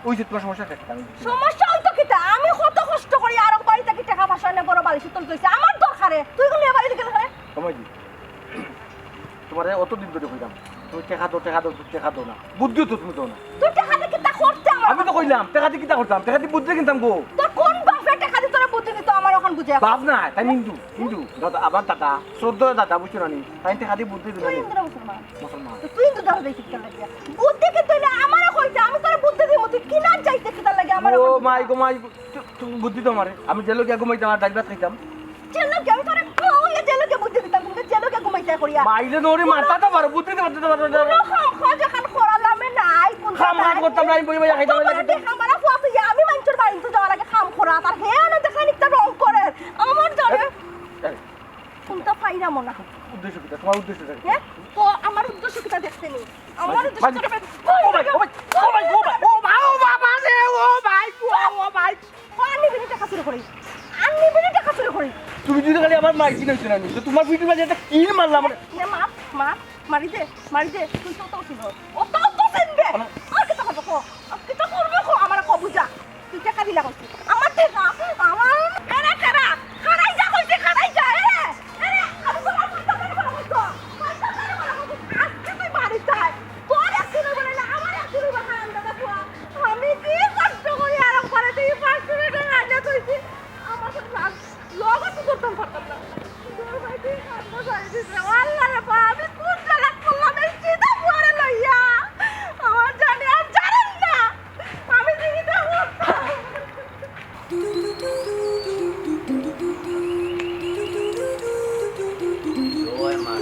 ওই যে তোমার সমস্যা থাকে সমস্যা হইতো কিটা আমি কত কষ্ট করি আর বাড়িতে কি টাকা পয়সা নে বড় বাড়ি সুতল কইছে আমার দরকারে তুই কোন বাড়ি গেল করে সময় দি তোমার অত দিন ধরে কইলাম তুমি টাকা দাও না বুদ্ধিও তো তুমি দাও না তুই টাকা দিয়ে কিটা করতে আমি তো কইলাম টাকা দিয়ে কিটা করতাম টাকা দিয়ে বুদ্ধি কিনতাম গো তোর কোন বাপে টাকা দিয়ে তোর বুদ্ধি দিত আমার এখন বুঝে বাপ না তাই হিন্দু দাদা আবার দাদা শ্রদ্ধা দাদা বুঝছো না নি তাই টাকা দিয়ে বুদ্ধি দিল মুসলমান তুই হিন্দু দাদা দেখি কিটা লাগে বুদ্ধি কি তুই আমারে কইতে আমি তোর বুদ্ধি দিমু তুই কিনা যাইতে কিটা লাগে আমার ও মাই তুমি বুদ্ধি তো মারে আমি জেলো গিয়া ঘুমাইতাম আর ডাইল ভাত খাইতাম জেলো গিয়া আমি তোরে কইয়া জেলো গিয়া বুদ্ধি দিতাম তুমি জেলো গিয়া ঘুমাইতা করিয়া মাইলে নরে মারতা তো পারো বুদ্ধি তো পারো খোঁজ এখন করালামে নাই কোন খাম করতাম না আমি বই খাইতাম লাগে আমারা ফুয়াতে আমি মানুষের বাড়িতে যাওয়ার আগে খাম খোরা তার হে না দেখা নিকটা রং করে আমার জানে কোনটা ফাইরা মনা উদ্দেশ্য কি তোমার উদ্দেশ্য কি হ্যাঁ তো আমার উদ্দেশ্য কিটা দেখতে নি আমার উদ্দেশ্য আন্নি বিনিটা খাসুরে করি তুমি যদি খালি আমার মাইছি নইছ না তো তোমার ভিডিও বাজে একটা কিল মারলাম মারি দে তুই তো ছিল ও তো সেনবে আর কি কথা কো কি তো করবে কো আমার কো বুঝা তুই টাকা দিলা কইছিস আমার টাকা আমার তেরা খারাই যা কইছিস খারাই যা আরে আমি তো আজকে তুই বাড়ি যাই তোর একদিন বলে না আমার একদিন বাহান দাদা ফুয়া আমি কি কষ্ট করি আর পরে তুই 500 টাকা আনে কইছিস আমার সাথে লগা তো করতাম পারতাম না তোর ভাই তুই কান্না করে দিছিস আল্লাহ রে বাবা কোন জায়গা করলাম এই চিন্তা পড়ে লইয়া আমার জানি আর জানেন না আমি জীবিত হতাম ওই মা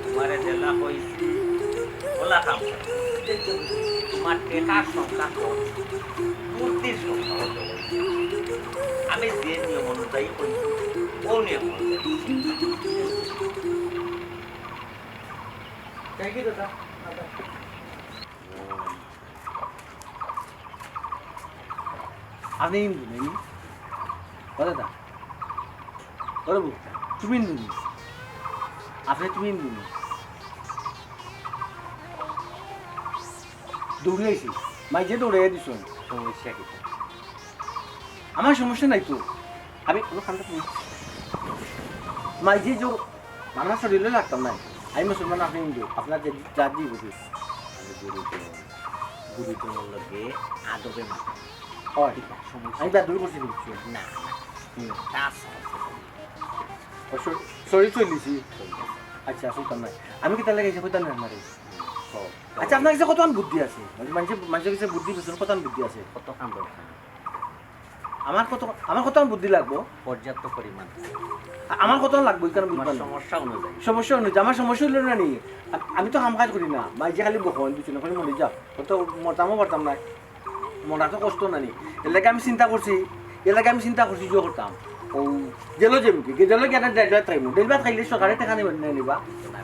তোমারে জেলা কইছি ওলা কাম তোমার টেকার সংখ্যা কম বুদ্ধির সংখ্যা হতো আমি যে নিয়ম অনুযায়ী কইছি ও নিয়ম আপনি হিন্দু নেই দাদা বলবো তুমি হিন্দু নেই আপনি তুমি হিন্দু নেই দৌড়ে আইসি মাইজে দৌড়ে দিস সমস্যা কি আমার সমস্যা নাই তো আমি কোনো খানটা তুমি মাইজে যে আমার শরীরে লাগতাম নাই আমি মুসলমান আপনি হিন্দু আপনার জাতি বুঝি গুরুজনের লোকে আদবে মাথা ঠিক আছে আমি বেদুর করছি বুঝছি না তার শরীর চলিছি আচ্ছা শুনতাম নাই আমি কি তাহলে গেছি কইতাম না মারে আচ্ছা আপনার কাছে কতক্ষণ বুদ্ধি আছে মানুষের কাছে বুদ্ধি পেছনে কতক্ষণ বুদ্ধি আছে কত কাম দরকার আমার কতক্ষণ বুদ্ধি লাগবো পর্যাপ্ত পরিমাণ আমার কতক্ষণ লাগবো কারণ সমস্যা অনুযায়ী আমার সমস্যা হইল না নি আমি তো কাম কাজ করি না মাইজে খালি বখন দিচ্ছি না খালি মরে যাও কত মরতামও পারতাম না মরা তো কষ্ট না নি এলাকা আমি চিন্তা করছি যে করতাম ও জেলো যেমকি জেলো গিয়ে ডেল ভাত খাইব ডেল ভাত খাইলে সকালে টাকা নিবা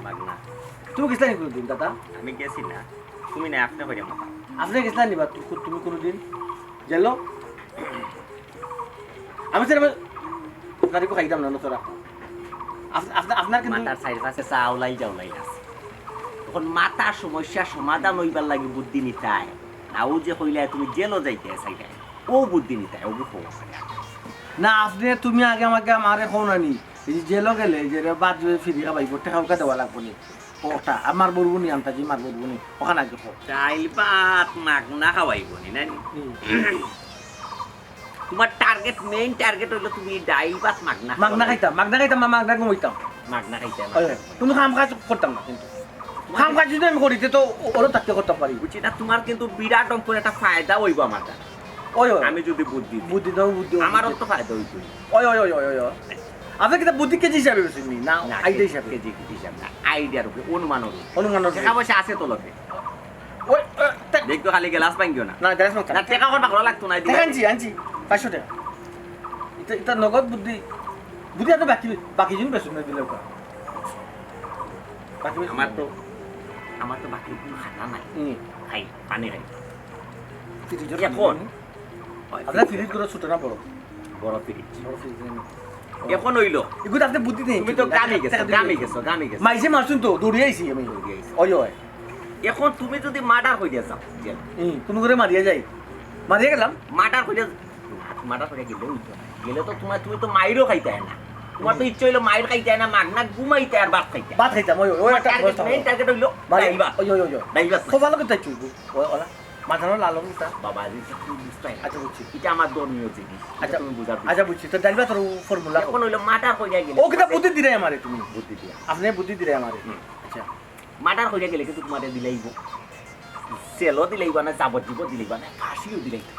মাগনা তুমি গেছিলা নি কোনোদিন দাদা আমি গেছি না তুমি না আপনি হইয়া মাথা আপনি গেছিলা নিবা তুমি কোনোদিন জেলো আমি স্যার আপনাকে খাইতাম না তোরা আপনার কিন্তু মাথার সাইড পাশে চাউলাই যাওলাই আছে তখন মাথার সমস্যা সমাধান হইবার লাগি বুদ্ধি নিতাই নাও যে কইলা তুমি জেলও যাইতে চাইলে ও বুদ্ধি নিতাই ও সমস্যা না আপনি তুমি আগে আমাকে আমারে খোনানি এই যে জেলো গেলে যে বাদ ফিরি খাবাইব টাকা দেওয়া লাগবো নি ওটা আমার বলবো নি আনতাজি মার বলবো নি ওখানে আগে চাইল ভাত মাগনা খাওয়াইব নি না তোমার মেইন টার্গেট হইলো তুমি ডাইল ভাত মাগনা খাইতাম মাগনা ঘুমাইতাম মাগনা খাইতে তুমি কাম কাজ করতাম না কিন্তু কাম কাজ যদি আমি করিতে তো ওরও থাকতে করতে পারি বুঝছি না তোমার কিন্তু বিরাট অঙ্কের একটা ফায়দা হইব আমার দ্বারা ওই আমি যদি বুদ্ধি দাও বুদ্ধি আমারও তো ফায়দা হইব ওই আপনি কি বুদ্ধি কেজি হিসাবে বেশি না আইডিয়া হিসাবে কেজি হিসাব না আইডিয়ার উপরে অনুমান টাকা পয়সা আছে তো লোকে ওই দেখতো খালি গ্লাস পাইও না না গ্লাস না টাকা করবা ভালো লাগতো না আনছি 500 টাকা এটা নগদ বুদ্ধি আর বাকি জন বেশি না দিলে আমার তো আমার তো বাকি কোনো খানা নাই খাই পানি খাই ফ্রিজের এখন আপনার ফ্রিজ করে ছোট না বড় বড় ফ্রিজ বড় ফ্রিজ এখন হইলো এগুলো আপনি বুদ্ধি নেই তুমি তো গামে গেছো মাইসে মারছুন তো দৌড়িয়ে আইছি আমি ওই ওই এখন তুমি যদি মার্ডার হইয়া যাও কোনো করে মারিয়া যাই মারিয়া গেলাম মার্ডার হইয়া গেলে তো তুমি তো মাইরও খাইতে না তোমার তো ইচ্ছে হইলো মাইর খাইতে না মাগনা ঘুমাইতে আর ভাত খাইতে ভাত খাইতাম ওই ওই একটা মেইন টার্গেট হইলো ডাইবা ওই ওই ওই ডাইবা খুব ভালো কথা চুইবো ওলা মাথানো লালন তা বাবা জি কি বুঝতাই আচ্ছা বুঝছি এটা আমার ধর্মীয় জিনিস আচ্ছা তুমি বুঝার আচ্ছা বুঝছি তো ডাইবা তোর ফর্মুলা এখন হইলো মার্ডার হইয়া গেলে ও কিটা বুদ্ধি দিরে আমারে তুমি বুদ্ধি দিয়া আপনি বুদ্ধি দিরে আমারে আচ্ছা মার্ডার হইয়া গেলে কিন্তু তোমারে দিলাইব সেলও দিলাইবা না যাবজ্জীব দিলাইবা না ফাঁসিও দিলাইবা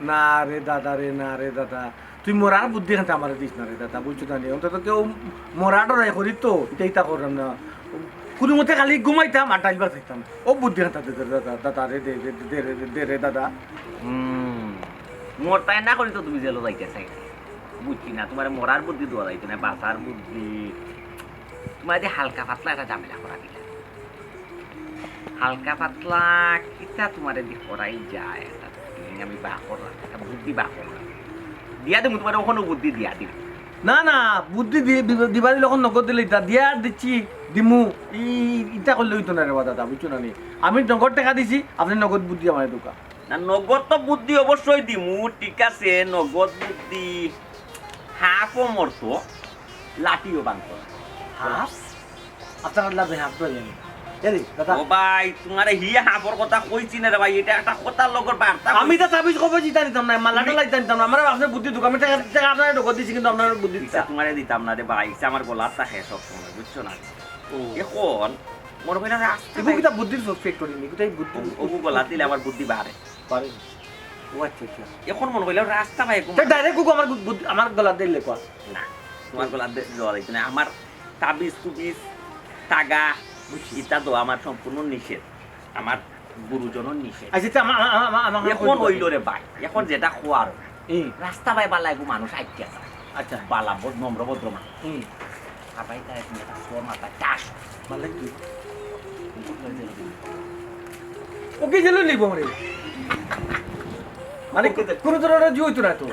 না রে দাদা রে না রে দাদা তুই মরার বুদ্ধি খাতে আমার দিস না রে দাদা বুঝছো না অন্তত কেউ মরা ডরাই করি তো এটা ইটা করলাম না কোনো মতে খালি ঘুমাইতাম আর ডাইবার থাকতাম ও বুদ্ধি খাতা দে দাদা দাদা রে দে রে দাদা মরতাই না করি তো তুমি জেলো যাইতেছে বুঝছি না তোমার মরার বুদ্ধি দেওয়া যাইতো না বাঁচার বুদ্ধি তোমার যে হালকা পাতলা একটা ঝামেলা করা দিলে হালকা পাতলা কিতা তোমার দি করাই যায় আমি বা করলাম একটা বুদ্ধি বা করলাম দিয়া দেবো তোমার ওখানে বুদ্ধি দিয়া দিল না না বুদ্ধি দিবারি যখন নগদ দিলে ইটা দিয়া দিচ্ছি দিমু ইটা করলে হইতো না রে দাদা বুঝছো না আমি নগদ টাকা দিছি আপনি নগদ বুদ্ধি আমার দোকান না নগদ তো বুদ্ধি অবশ্যই দিমু ঠিক আছে নগদ বুদ্ধি হাফও মরতো লাঠিও বাঁধতো হাফ আপনার লাভ হাফ তো জানি জানি দাদা ও ভাই তোমার হিয়া হাফর কথা কইছি না রে ভাই এটা একটা কথার লগর বার্তা আমি তো তাবিজ কবে জিতা নিতাম না মালাটা লাই জানতাম না আমার আপনার বুদ্ধি দোকান আমি টাকা আপনার নগদ দিছি কিন্তু আপনার বুদ্ধি দিতা তোমারে দিতাম না রে ভাই আমার গলাটা হে সব সময় বুঝছো না এখন মনে হয় না রাস্তা এগুলো কিটা বুদ্ধির ফ্যাক্টরি নি কোথায় বুদ্ধি ওগু গলা দিলে আমার বুদ্ধি বাড়ে পারে ও আচ্ছা আচ্ছা এখন মনে হইলো রাস্তা ভাই ডাইরেক্ট কুকু আমার আমার গলা দিলে কয় না তোমার গলা দেওয়া যাইতো না আমার তাবিজ তুবিজ টাগা ইটা তো আমার সম্পূর্ণ নিষেধ আমার গুরুজনের নিষেধ আচ্ছা আমার এখন হইল রে ভাই এখন যেটা খোয়ার রাস্তা ভাই বালা এগু মানুষ আইতে আছে আচ্ছা বালা নম্র ভদ্র মানুষ সবাই তাই একটা সোর মাথা চাষ মানে কি ওকে জেলে নিব রে মানে কোন ধরনের জি হইতো না তো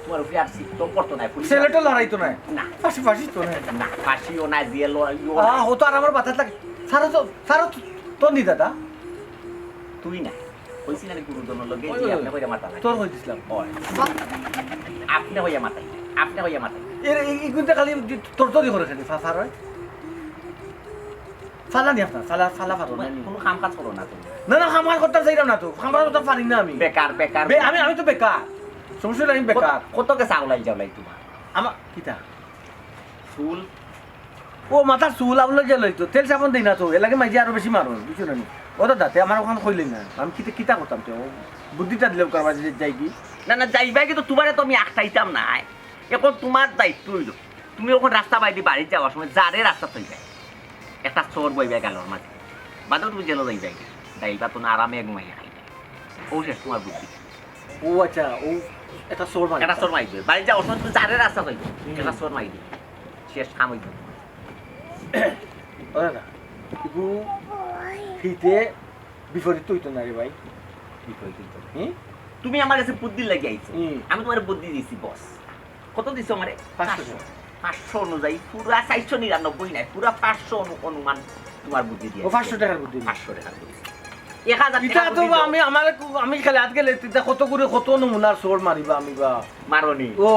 তোমার উপরে আর সিস্টেম করতো না পুলিশ ছেলেটা লড়াইতো না না ফাঁসি তো না না ফাঁসিও না দিয়ে লড়াইও হতো আর আমার বাতাস লাগে সারো তো নি দাদা তুই না কইছি না গুরুজনের লগে আপনি কইরা মাথা তোর হই দিছিলাম আপনি হইয়া মাথায় এর এই গুণটা খালি তোর তোরই করে খালি ফার হয় ফালা নি আপনার ফালা ফারো না কোনো কাম কাজ করো না তুমি না খামার করতে চাইলাম না তো খামার করতে পারি না আমি বেকার আমি তো বেকার সমস্যা আমি বেকার কত কে চাউলাই যাওলাই তোমার আমার কিটা চুল ও মাথার চুল আপনার যে লইতো তেল সাবন দিই না তো এর লাগে মাইজি আরো বেশি মারো বুঝছো না ও দাদা আমার ওখানে কইলেন না আমি কিতা করতাম তো বুদ্ধিটা দিলেও করবা যাই কি না যাইবাই কিন্তু তোমারে তো আমি আটকাইতাম না এখন তোমার দায়িত্ব হইল তুমি ওখানে রাস্তা বাইরে বাড়ি যাওয়ার সময় যারে রাস্তা তৈরি একটা চোর বইবে গেলোর মাঝে বাদেও তুমি জেলো যাইবা তো না আরামে ঘুমাইয়া খাইবে ও শেষ তোমার বুদ্ধি ও আচ্ছা ও এটা চোর মাইবে বাড়ি যাওয়ার সময় তুমি যারে রাস্তা তৈরি একটা চোর মাইবে শেষ কাম হইবে ও দাদা ইগু ফিতে বিপরীত হইতো না রে ভাই বিপরীত হইতো তুমি আমার কাছে বুদ্ধি লাগি আইছো আমি তোমার বুদ্ধি দিছি বস কত দিছো আমারে 500 অনুযায়ী পুরা 499 নাই পুরা 500 অনুমান তোমার বুদ্ধি দিয়ে 500 টাকার বুদ্ধি 500 টাকার বুদ্ধি 1000 টাকা তো আমি খালি হাত গেলে কত করে কত নমুনার চোর মারিবা আমি বা মারনি ও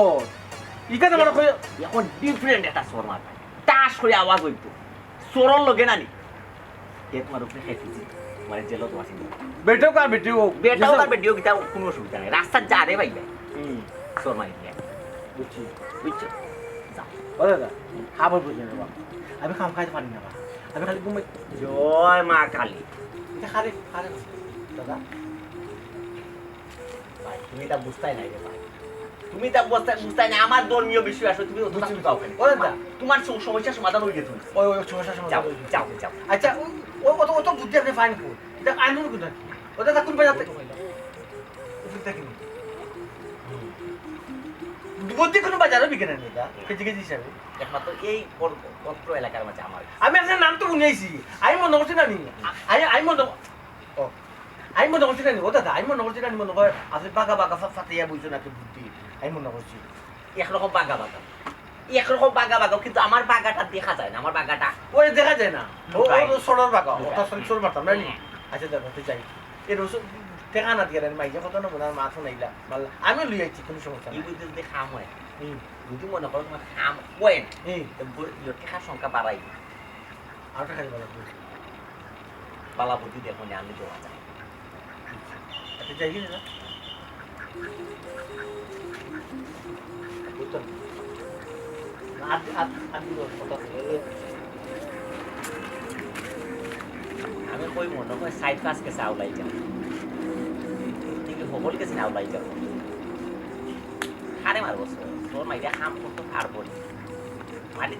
ইকানে আমার কই এখন ডিফারেন্ট একটা চোর মারবা টাস করে আওয়াজ হইতো চোরর লগে নানি কে তোমার উপরে খেতেছি মানে জেলো তো আসি বেটাও কার বেটিও কিটা কোনো অসুবিধা নাই রাস্তা যা রে ভাই চোর মারি দিয়া বুঝছো ও দাদা খাবার বুঝে না বাবা আমি খাম খাইতে পারি না বাবা আমি খালি ঘুমাই জয় মা কালী এটা খারে দাদা ভাই তুমি এটা বুঝতাই নাই রে ভাই তুমি এটা বুঝতাই না আমার ধর্মীয় বিষয় আসলে তুমি বুঝতে পাও কেন ও দাদা তোমার সমস্যার সমাধান হয়ে গেছে ওই সমস্যার সমাধান যাও আচ্ছা ও তো বুদ্ধি আপনি ফাইন করুন এটা আইনুন কোথায় ও দাদা কোন বাজাতে বুদ্ধি কোনো বাজারও বিকে না এটা কেজি কেজি হিসাবে একমাত্র এই পত্র এলাকার মাঝে আমার আমি আপনার নাম তো শুনেছি আমি মনে করছি না নি আমি মনে ও আমি মনে করছি না নি ও দাদা আমি মনে করছি না নি মনে হয় আপনি বাঁকা বাঁকা ফাটিয়া বুঝছো নাকি বুদ্ধি আমি মনে করছি একরকম বাগা বাগা একরকম বাগা বাগা কিন্তু আমার বাগাটা দেখা যায় না আমার বাগাটা ওই দেখা যায় না ও লুকায়। সরর বাঁকা লুকায়। ওটা সর মারতাম না নি আচ্ছা দেখো যাই এর টেকা না দিয়ে মাইজা কত না মনে হয় মাথা নাইলা মাল্লা আমি লই আইছি কোনো সমস্যা এই নেই বুদ্ধি যদি খাম হয় হুম যদি মনে করো তোমার খাম হয় হুম টেকার সংখ্যা বাড়াই আর টাকা দিবা লাগবে বালা বুদ্ধি দেখো না আমি দেওয়া যায় আচ্ছা যাই না বুঝতো আমি কই মনে হয় সাইড কাজ কেসে আউলাই যাও সকল কেসে আউলাই যাও হারে মারবো তোর মাইরা খাম করতে পারবো মারি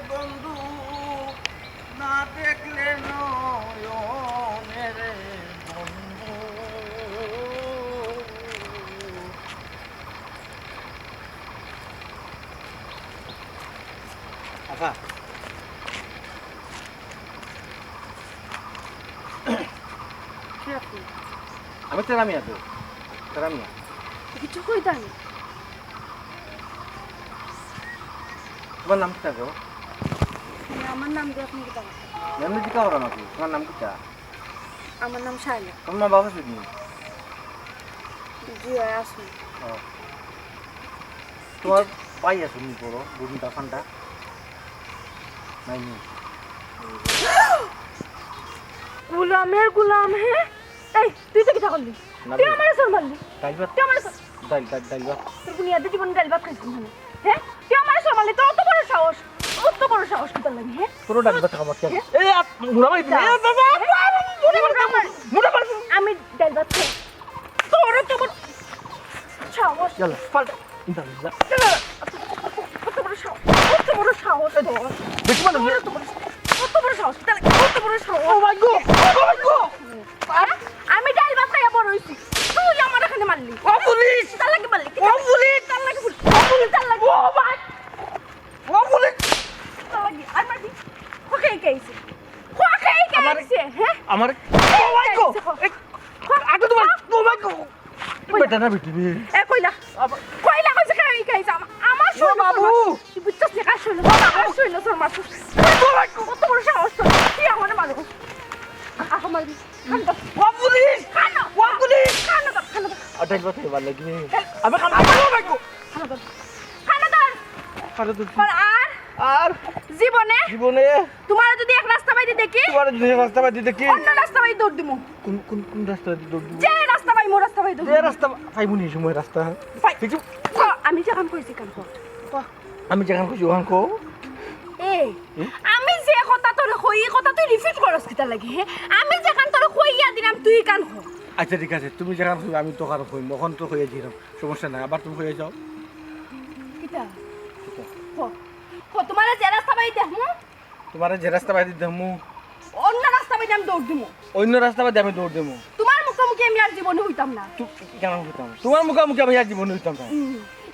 বন্ধু না দেখলে নয়নের বন্ধু আচ্ছা আমি তেরা মিয়া তো তেরা মিয়া কিছু কইতাম তোমার নাম কি থাকো আমার নাম দিয়ে আপনি কিতা এমনি জিজ্ঞা করো আমাকে তোমার নাম কিটা আমার নাম শাইলা তোমার মা বাবা শুনি জি আসুন তোমার পাই আছো নি বড় গুড়িটা ফান্ডা নাই নি গুলামের গুলাম হ্যাঁ এই তুই তো কিতা করলি তুই আমার সর মারলি ডাইল ভাত তুই আমার ডাইল ভাত তোর বুনিয়াদে জীবন ডাল ভাত খাইছিস মানে হ্যাঁ তুই আমার সর মারলি তোর অত বড় সাহস কিতা লাগি হ্যাঁ পুরো ডাইল ভাত খাবার কেন এই মুড়া মারি দিলে মুড়া মারি আমি ডাল ভাত খাই তোর তো বড় সাহস চল পাল্টা ইন্টারভিউ কত বড় সাহস তোর দেখি মানে কত বড় সাহস তাহলে কত বড় সাহস ও মাই গড আমি ডাল ভাত খাইয়া বড় হইছি তুই আমার এখানে মারলি ও পুলিশ তার লাগি মারলি ও পুলিশ তার লাগি তার লাগি ও ভাই ও পুলিশ তার লাগি আর মারবি ওকে কেইছে হ্যাঁ আমার ও মাই গড আগে তোমার ও মাই গড বেটা না বেটি এ কইলা কইছে খাই কেইছে আমার শোন বাবু তুই বুঝছস না কাজ শোন আমার শোন তোর মারছ কত বড় সাহস তোর তুই আমার মারো মারবি ও পুলিশ ও পুলিশ খানা দাও আটাই কথা ভালো লাগি আমি খাম ও মাই গড খানা দাও আর জীবনে তোমার যদি এক রাস্তা বাইতে দেখি তোমার যদি রাস্তা বাদি দেখি অন্য রাস্তা বাই দৌড় দিমু কোন রাস্তা দিয়ে দৌড় যে রাস্তা বাই মো রাস্তা বাই দৌড় যে রাস্তা পাইবনি সময় রাস্তা ঠিক আমি যখন কইছি কান আমি যেখান খুশি ওখান কো আমি যে কথা তোর কই কথা তুই রিপিট করস কিতা লাগি আমি যেখান তোর কইয়া দিলাম তুই কান কো আচ্ছা ঠিক আছে তুমি যেখান খুশি আমি তো কারো কই মখন তো হয়ে দিলাম সমস্যা নাই আবার তুমি হয়ে যাও কিতা তোমার যে রাস্তা বাই দেখমু তোমার যে রাস্তা বাদি দেমু অন্য রাস্তা বাই আমি দৌড় দিমু অন্য রাস্তা বাদি আমি দৌড় দেমু তোমার মুখোমুখি আমি আর জীবনে হইতাম না তুই কেন হইতাম তোমার মুখোমুখি আমি আর জীবনে হইতাম না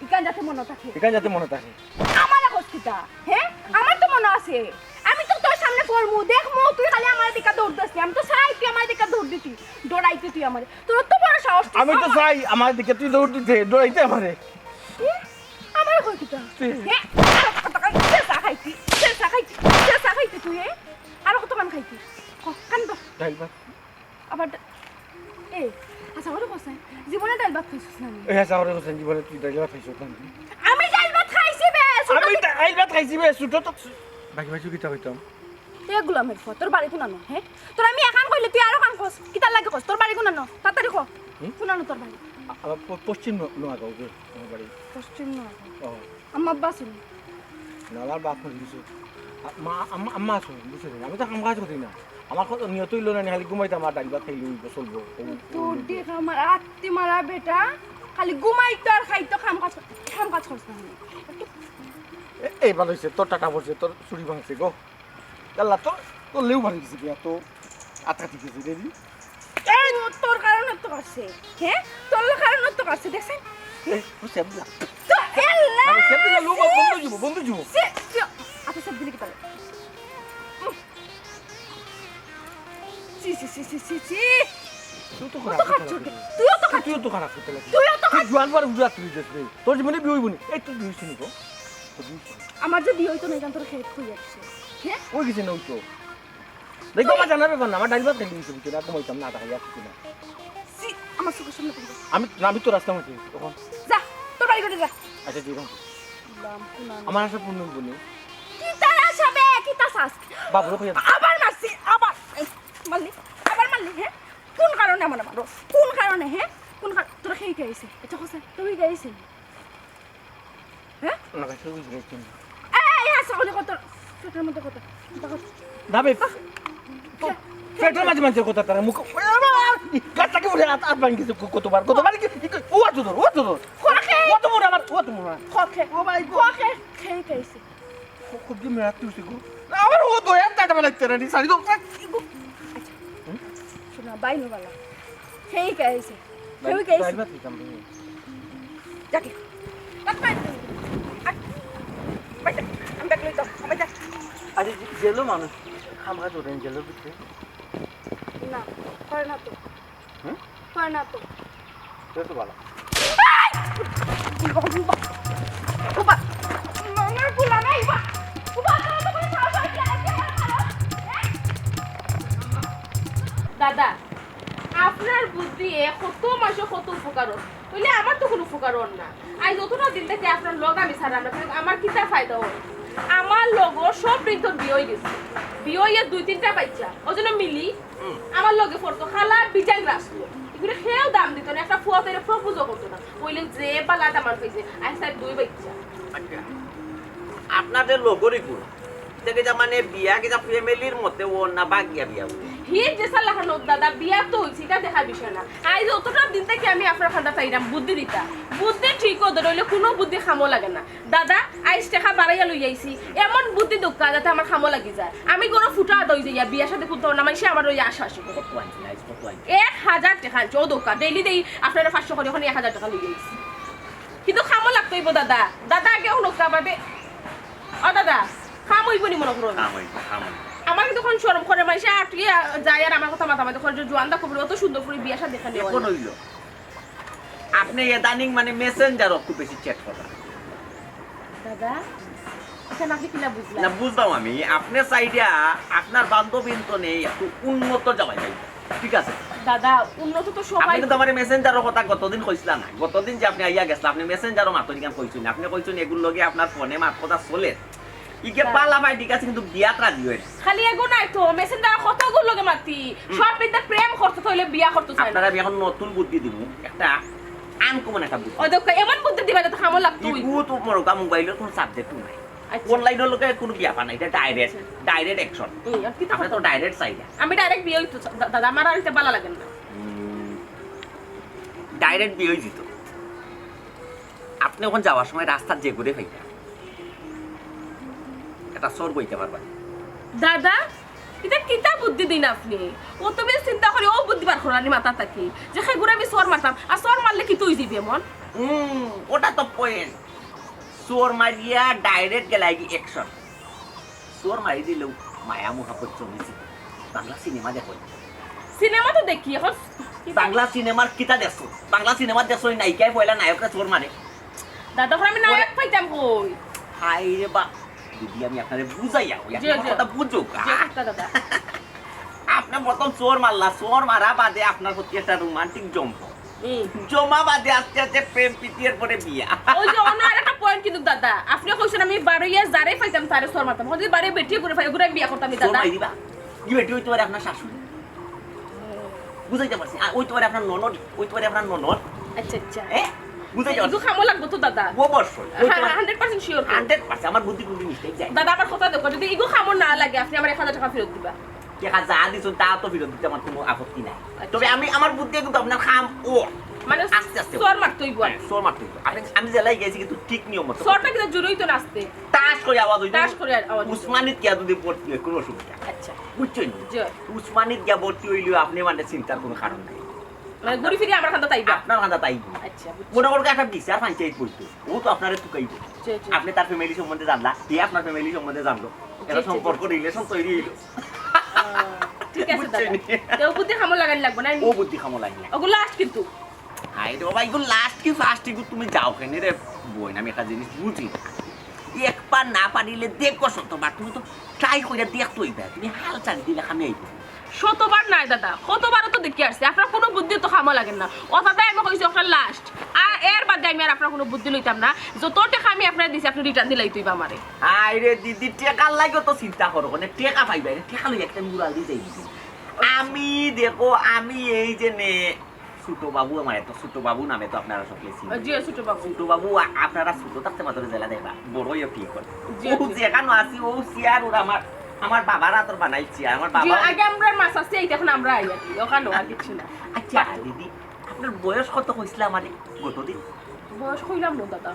ইকান যাতে মনে থাকে এখানে যাতে মনে থাকে আমার কষ্টিতা হ্যাঁ আমার তো মনে আছে আমি তো তোর সামনে করমু দেখমু তুই খালি আমার দিকে দৌড় দিস আমি তো চাই তুই আমার দিকে দৌড় দিতি দৌড়াইতি তুই আমার তোর তো বড় সাহস আমি তো চাই আমার দিকে তুই দৌড় দিতে দৌড়াইতে আমারে আমার কই কিতা হ্যাঁ চেষ্টা খাইতি তুই আর কত কান খাইতি কান তো ডাইল ভাত আবার আচ্ছা ওরে কইছ জীবনে ডাল ভাত খাইছিস না এই আছে আমার কোন জীবনে তুই ডাইল ভাত খাইছ না আমি ডাল ভাত খাইছি বে আমি ডাইল ভাত খাইছি বে সুটো তো বাকি বাকি কিতা হইতাম এগুলো আমার তোর বাড়ি কোনানো হ্যাঁ তোর আমি এখান কইলে তুই আরো কান কস কিতা লাগে কস তোর বাড়ি কোনানো তাড়াতাড়ি কো কোনানো তোর বাড়ি আমার পশ্চিম নোয়াগাঁও যে আমার বাড়ি পশ্চিম না ও আমার বাসুন না আমার বাপ মরে গেছে আম্মা আছো বুঝছো আমি তো কাম কাজ করি না আমার কত নিয়ত হইল না খালি ঘুমাইতাম আর ডাইল ভাত খাইলে চলবো তোর দেখ আমার আত্মি মারা বেটা খালি ঘুমাইতো আর খাইতো কাম কাজ করছ না এই ভালো হয়েছে তোর টাকা পড়ছে তোর চুরি ভাঙছে গো আল্লাহ তোর লেউ ভাঙি দিছে কি এত আচ্ছা ঠিক আছে রেডি তোর কারণে তো করছে হ্যাঁ তোর কারণে তো করছে দেখছেন ও সেবলা তো এলা আমি সেবলা লোক বন্ধু যাব আপনি সব দিলে কি পারে সি সি সি সি সি সি তুই তো খারাপ করতে লাগে জোয়ান পরে উড়া তুই যাস তোর জীবনে বিয়ে হইবনি এই তুই বিয়ে শুনি গো আমার যে বিয়ে হইতো না জান তোর খেত কই যাচ্ছে হ্যাঁ ওই কিছু না তো দেখো আমার জানার ব্যাপার না আমার ডাইল ভাত খেতে দিয়েছি না একদম হইতাম না দেখা যাচ্ছে না সি আমার চোখের সামনে পড়ে আমি তো রাস্তা মধ্যে তখন যা তোর বাড়ি করে যা আচ্ছা ঠিক আছে লাম কুনা আমার আশা পূর্ণ হইবনি কি তারা সবে কি তাসাস বাবুরে কইয়া আবার মারছি আবার মারলি হ্যাঁ কোন কারণে আমার মারো কোন কারণে হ্যাঁ কোন তোর খেয়ে গেছে এটা কথা তুই গেছিস হ্যাঁ না কাছে বুঝ গেছি এই আসলে কত ছোটর মধ্যে কত দাবে পেট্রোল মাঝে কথা তার মুখ গাছটাকে উঠে আর ভাঙ গেছে কতবার কি ও তো খোখে ও তো মোর আমার খোখে ও ভাই খোখে খেয়ে গেছে খুব দিন রাত তুই গো আমার ও তো একটা লাগতে রে সারি তো শোনা বাইনো वाला খেয়ে গেছে যাকে আমি দেখলি তো আমি দেখ আরে জেলো মানুষ খামা ধরেন জেলো ভিতরে না পারে না তো পারে না তো তো ভালো উবা মনে ভুলা নাই উবা উবা তো করে সাহস আছে দাদা আপনার বুদ্ধি কত মাসে কত উপকার হইলে আমার তো কোনো উপকার না আজ যতটা দিন থেকে আপনার লগ আমি ছাড়া না আমার কিতা ফায়দা হয় আমার লগ সব বৃদ্ধ বিয়ে হয়ে গেছে বিয়ে হয়ে 2-3টা বাচ্চা ওই জন্য মিলি আমার লগে পড়তো খালা বিজাং রাখলো এগুলো খেয়েও দাম দিত না একটা ফুয়া তাই প্রপোজও করতো না বললে যে বালাটা আমার পেয়েছে আজ তার 2 বাচ্চা আপনাদের লোকরই গুণ থেকে যা মানে বিয়া কি যা ফ্যামিলির মতে ও না বাগিয়া বিয়া হিট যে সাল্লাহ লোক দাদা বিয়া তো হইছে এটা দেখার বিষয় না আজ অতটা দিন থেকে আমি আপনার খান্দা চাইলাম বুদ্ধি দিতা বুদ্ধি ঠিক হতে রইলে কোনো বুদ্ধি খামো লাগে না দাদা আইস টাকা বাড়াইয়া লই যাইছি এমন বুদ্ধি দোকা যাতে আমার খামো লাগি যায় আমি কোনো ফুটা দই যাইয়া বিয়ার সাথে ফুটো না মানে সে আমার ওই আশা আসে 1000 টাকা চো দোকা ডেইলি দেই আপনারা 500 করে ওখানে 1000 টাকা লই যাইছি কিন্তু খামো লাগতইব দাদা দাদা আগে হনকা পাবে ও দাদা খামইবনি মনে করো আমার কিন্তু কোন শরম করে মাইসে আটকে যায় আর আমার কথা মাথা মাথা করে জোয়ানদা কবর অত সুন্দর করে বিয়া শাদী দেখা নেওয়া কোন হইলো আপনি ইদানিং মানে মেসেঞ্জার খুব বেশি চ্যাট করেন দাদা এটা নাকি কিনা বুঝলা না বুঝলাম আমি আপনি সাইডা আপনার বান্ধবীন তো নেই একটু উন্নত যাওয়াই ভাই ঠিক আছে দাদা উন্নত তো সবাই আপনি কিন্তু আমার মেসেঞ্জারের কথা গতদিন কইছিলা না গতদিন যে আপনি আইয়া গেছলা আপনি মেসেঞ্জারও মাতনি কেন কইছেন আপনি কইছেন এগুলো লগে আপনার ফোনে মাত কথা চলে ইকে পালা ভাই ঠিক আছে কিন্তু বিয়াত রাজি হই খালি এগো নাই তো মেসেঞ্জার কতগুলো লগে মাতি সব পিতা প্রেম করতে হইলে বিয়া করতে চায় আপনারা আমি এখন নতুন বুদ্ধি দিব একটা আনকমন একটা বুদ্ধি ওই দেখো এমন বুদ্ধি দিবা যাতে খামো লাগতো ইগু তো মরকা মোবাইলের কোন সাবজেক্ট নাই অনলাইনের লগে কোনো বিয়া পা নাই এটা ডাইরেক্ট অ্যাকশন আপনি তো ডাইরেক্ট চাই আমি ডাইরেক্ট বিয়ে হইতো দাদা আমার আর এটা ভালো লাগে না ডাইরেক্ট বিয়ে হই যেত আপনি ওখানে যাওয়ার সময় রাস্তার যে ঘুরে ফাইটা এটা সর বইতে পারবা দাদা এটা কিতা বুদ্ধি দিন আপনি ও তো বেশ চিন্তা করে ও বুদ্ধি বার করানি মাথা থাকি যে খাই ঘুরে আমি সর মারতাম আর সর মারলে কি তুই দিবি এমন ওটা তো পয়েন্ট সোর মারিয়া ডাইরেক্ট গেলাগি অ্যাকশন সোর মারি দিলেও মায়া মোহাব্বত চলেছে বাংলা সিনেমা দেখো সিনেমা তো দেখি এখন বাংলা সিনেমার কিতা দেখো বাংলা সিনেমার দেখো নায়িকায় পয়লা নায়করা চোর মারে দাদা এখন আমি নায়ক পাইতাম কই হাই রে বা দিদি আমি আপনারে বুঝাইয়া ওই কথা বুঝো দাদা আপনি প্রথম চোর মারলা চোর মারা বাদে আপনার প্রতি একটা রোমান্টিক জমা বাদে আস্তে আস্তে প্রেম প্রীতির পরে বিয়া ওই যে অন্য আরেকটা পয়েন্ট কিন্তু দাদা আপনি কইছেন আমি 12 ইয়ার যারে পাইতাম তারে সর মারতাম যদি 12 বেটি করে পাই ঘুরে বিয়া করতাম দাদা সর মাইবা কি বেটি ওই তোমার আপনার শাশুড়ি বুঝাইতে পারছি ওই তোমার আপনার ননদ ওই তোমার আপনার ননদ আচ্ছা আচ্ছা বুঝাইতে পারছি খামো লাগবো তো দাদা অবশ্যই 100% শিওর 100% আমার বুদ্ধি বুদ্ধি মিস্টেক যায় দাদা আমার কথা দেখো যদি ইগো খামো না লাগে আপনি আমার 1000 টাকা ফেরত দিবা দেখা যা দিছো তা তো ফেরত দিতে আমার কোনো আপত্তি নাই তবে আমি আমার বুদ্ধি কিন্তু আপনার খাম ও মানে আস্তে আস্তে সর মারতেই বল সোর মারতে হইব। আমি জেলায় গেছি কিন্তু ঠিক নিয়ম মতো সরটা কিন্তু জুড়েই তো নাচতে টাস করে আওয়াজ হইতো টাস করে আওয়াজ হইতো। উসমানিত গিয়া যদি ভর্তি হয় কোনো অসুবিধা নেই। আচ্ছা বুঝছেন জয় উসমানিত গিয়া ভর্তি হইলেও আপনি মানে চিন্তার কোনো কারণ নাই মানে ঘুরি ফিরে আমার খান্দা তাইবা আপনার কাঁদা তাই আচ্ছা বুঝছি মনে করো একটা বিচার পঞ্চায়েত বলতো ও তো আপনারে টুকাইব জয় জয় আপনি তার ফ্যামিলি সম্বন্ধে জানলা কে আপনার ফ্যামিলি সম্বন্ধে জানলো এটা জি, জি, সম্পর্ক রিলেশন তৈরি হইলো ঠিক আছে দাদা বুঝছেন? কেউ বুদ্ধি খামো লাগানি লাগবে না ও বুদ্ধি খামো লাগলে ওগুলো লাস্ট কিন্তু হাই রে বাবা এগুলো লাস্ট কি ফার্স্ট এগুলো তুমি যাও কেন রে বই না আমি একটা জিনিস বুঝি না। একবার না পারিলে দেখো শতবার তুমি তো ট্রাই করে দেখতো এইবার তুমি হাল চাল দিলে আমি আইব শতবার নাই দাদা কতবারও তো দেখি আসছে আপনার কোনো বুদ্ধি তো খামো লাগেন না অতটাই আমি কইছি আপনার লাস্ট আর এর বাদে আমি আর আপনার কোনো বুদ্ধি লইতাম না যত টাকা আমি আপনার দিছি আপনি রিটার্ন দিলাই তুইবা আমারে হাই রে দিদি টেকা লাগে তো চিন্তা করো কোনে টেকা পাইবা টেকা লই একটা মুরাল দিয়ে যাই আমি দেখো আমি এই যে নে ছোট বাবু আমার এত ছোট বাবু নামে তো আপনারা সকলে চিনেন জি ছোট বাবু ছোট বাবু আপনারা ছোট থাকতে মাত্র জেলা দেখবা বড়ই ঠিক করে জি, ও যেখানে আছি ও চেয়ার ওরা আমার বাবারা তোর বানাইছি আমার জি বাবা আগে আমরা মাছ আসছে এই এখন আমরা আই আর কি ওখানে আর কিছু না আচ্ছা দিদি আপনার বয়স কত হয়েছিল আমারে গতদিন বয়স কইলাম না দাদা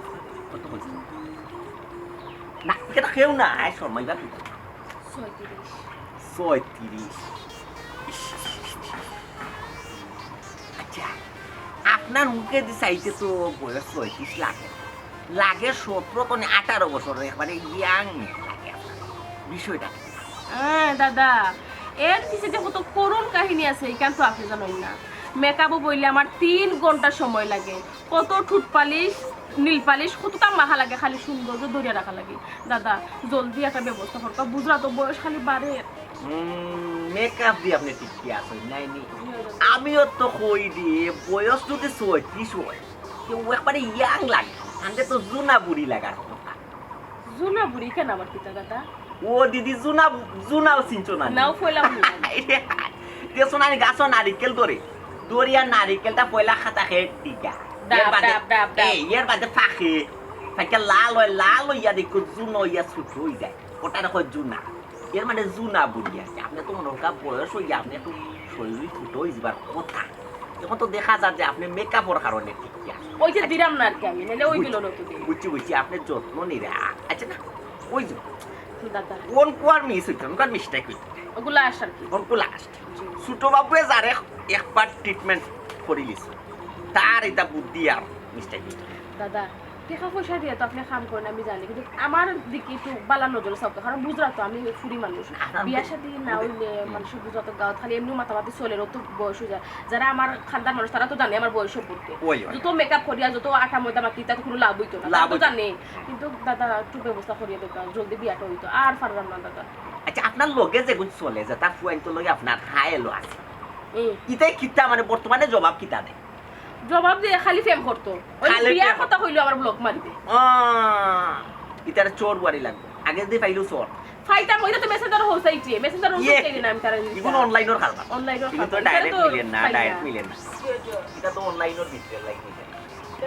কত হয়েছিল না এটা কেউ না শর্মাইবা কি 36 আচ্ছা আপনার মুখে যে চাইতে তো বয়স 36 লাগে লাগে 17 তো 18 বছর একবারে ইয়াং লাগে আপনার বিষয়টা হ্যাঁ দাদা এর পিছনে কত করুণ কাহিনী আছে এখান তো আপনি জানেন না মেকআপও বইলে আমার 3 ঘন্টা সময় লাগে কত ঠুট পালিশ নীল পালিশ কতটা মাখা লাগে খালি সৌন্দর্য ধরে রাখা লাগে দাদা জলদি একটা ব্যবস্থা করতে বুঝলা তো বয়স খালি বাড়ে মেকআপ দিয়ে আপনি ঠিক কি আছে নাই নি আমিও তো কই দিয়ে বয়স যদি 36 হয় কেউ একবারে ইয়াং লাগে আনতে তো জুনা বুড়ি লাগার কথা জুনা বুড়ি কেন আমার পিতা দাদা ও দিদি জুনাও চিনছো না নাও ফইলাম দেখছো না গাছ নারিকেল ধরে দরিয়া নারিকেলটা পয়লা খাতা খেয়ে টিকা এর বাদে ফাঁকে ফাঁকে লাল হইয়া দেখো জুন হইয়া ছোট হয়ে যায় ওটা দেখো জুনা এর মানে জুনা বুড়ি আছে আপনি তো মনে হয় বয়স হইয়া আপনি একটু শরীর ছোট হয়ে যাবার কথা এখন তো দেখা যায় যে আপনি মেকআপের কারণে ঠিক ওই যে দিরাম না আর কি আমি নাহলে ওই বিল নতুন বুঝছি আপনি যত্ন নিরা আচ্ছা না ওই যে দাদা কোন কোয়ার মিস হইতো কোন মিস্টেক হইতো ওগুলা আসার কি কোন লাস্ট ছোট বাবুয়ে যারে একবার ট্রিটমেন্ট করে লিছে তার এটা বুদ্ধি আর মিস্টেক হইতো দাদা টাকা পয়সা দিয়ে তো আপনি কাম করেন আমি জানি কিন্তু আমার দিকে একটু বালা নজরে সব কারণ বুঝরা তো আমি ফুরি মানুষ বিয়া শাদী না হইলে মানুষের বুঝা তো গাঁত খালি এমনি মাথামাতি চলে তো বয়স হয়ে যায় যারা আমার খানদার মানুষ তারা তো জানে আমার বয়স সম্পর্কে যত মেকআপ করিয়া যত আটা ময়দা মাখি তাতে কোনো লাভ হইতো না তারা তো জানে কিন্তু দাদা একটু ব্যবস্থা করিয়া দোকান জলদি বিয়াটা হইতো আর পারলাম না দাদা আচ্ছা আপনার লগে যেগুন চলে যে তার ফুয়াইন তো লগে আপনার হাই এলো আছে ইতাই কিতা মানে বর্তমানে জবাব কিতা দেয় জবাব দিয়ে খালি ফেম করতো ওই বিয়ার কথা কইলো আমার ব্লক মারিবে ইতার চোর বাড়ি লাগবে আগে দিয়ে পাইলো চোর ফাইটা মইরা তো মেসেঞ্জার হোসাইটি মেসেঞ্জার হোসাইটি না আমি তার ইগুন অনলাইনের খালবা অনলাইনের তো ডাইরেক্ট মিলেন না এটা তো অনলাইনের ভিতরে লাগবে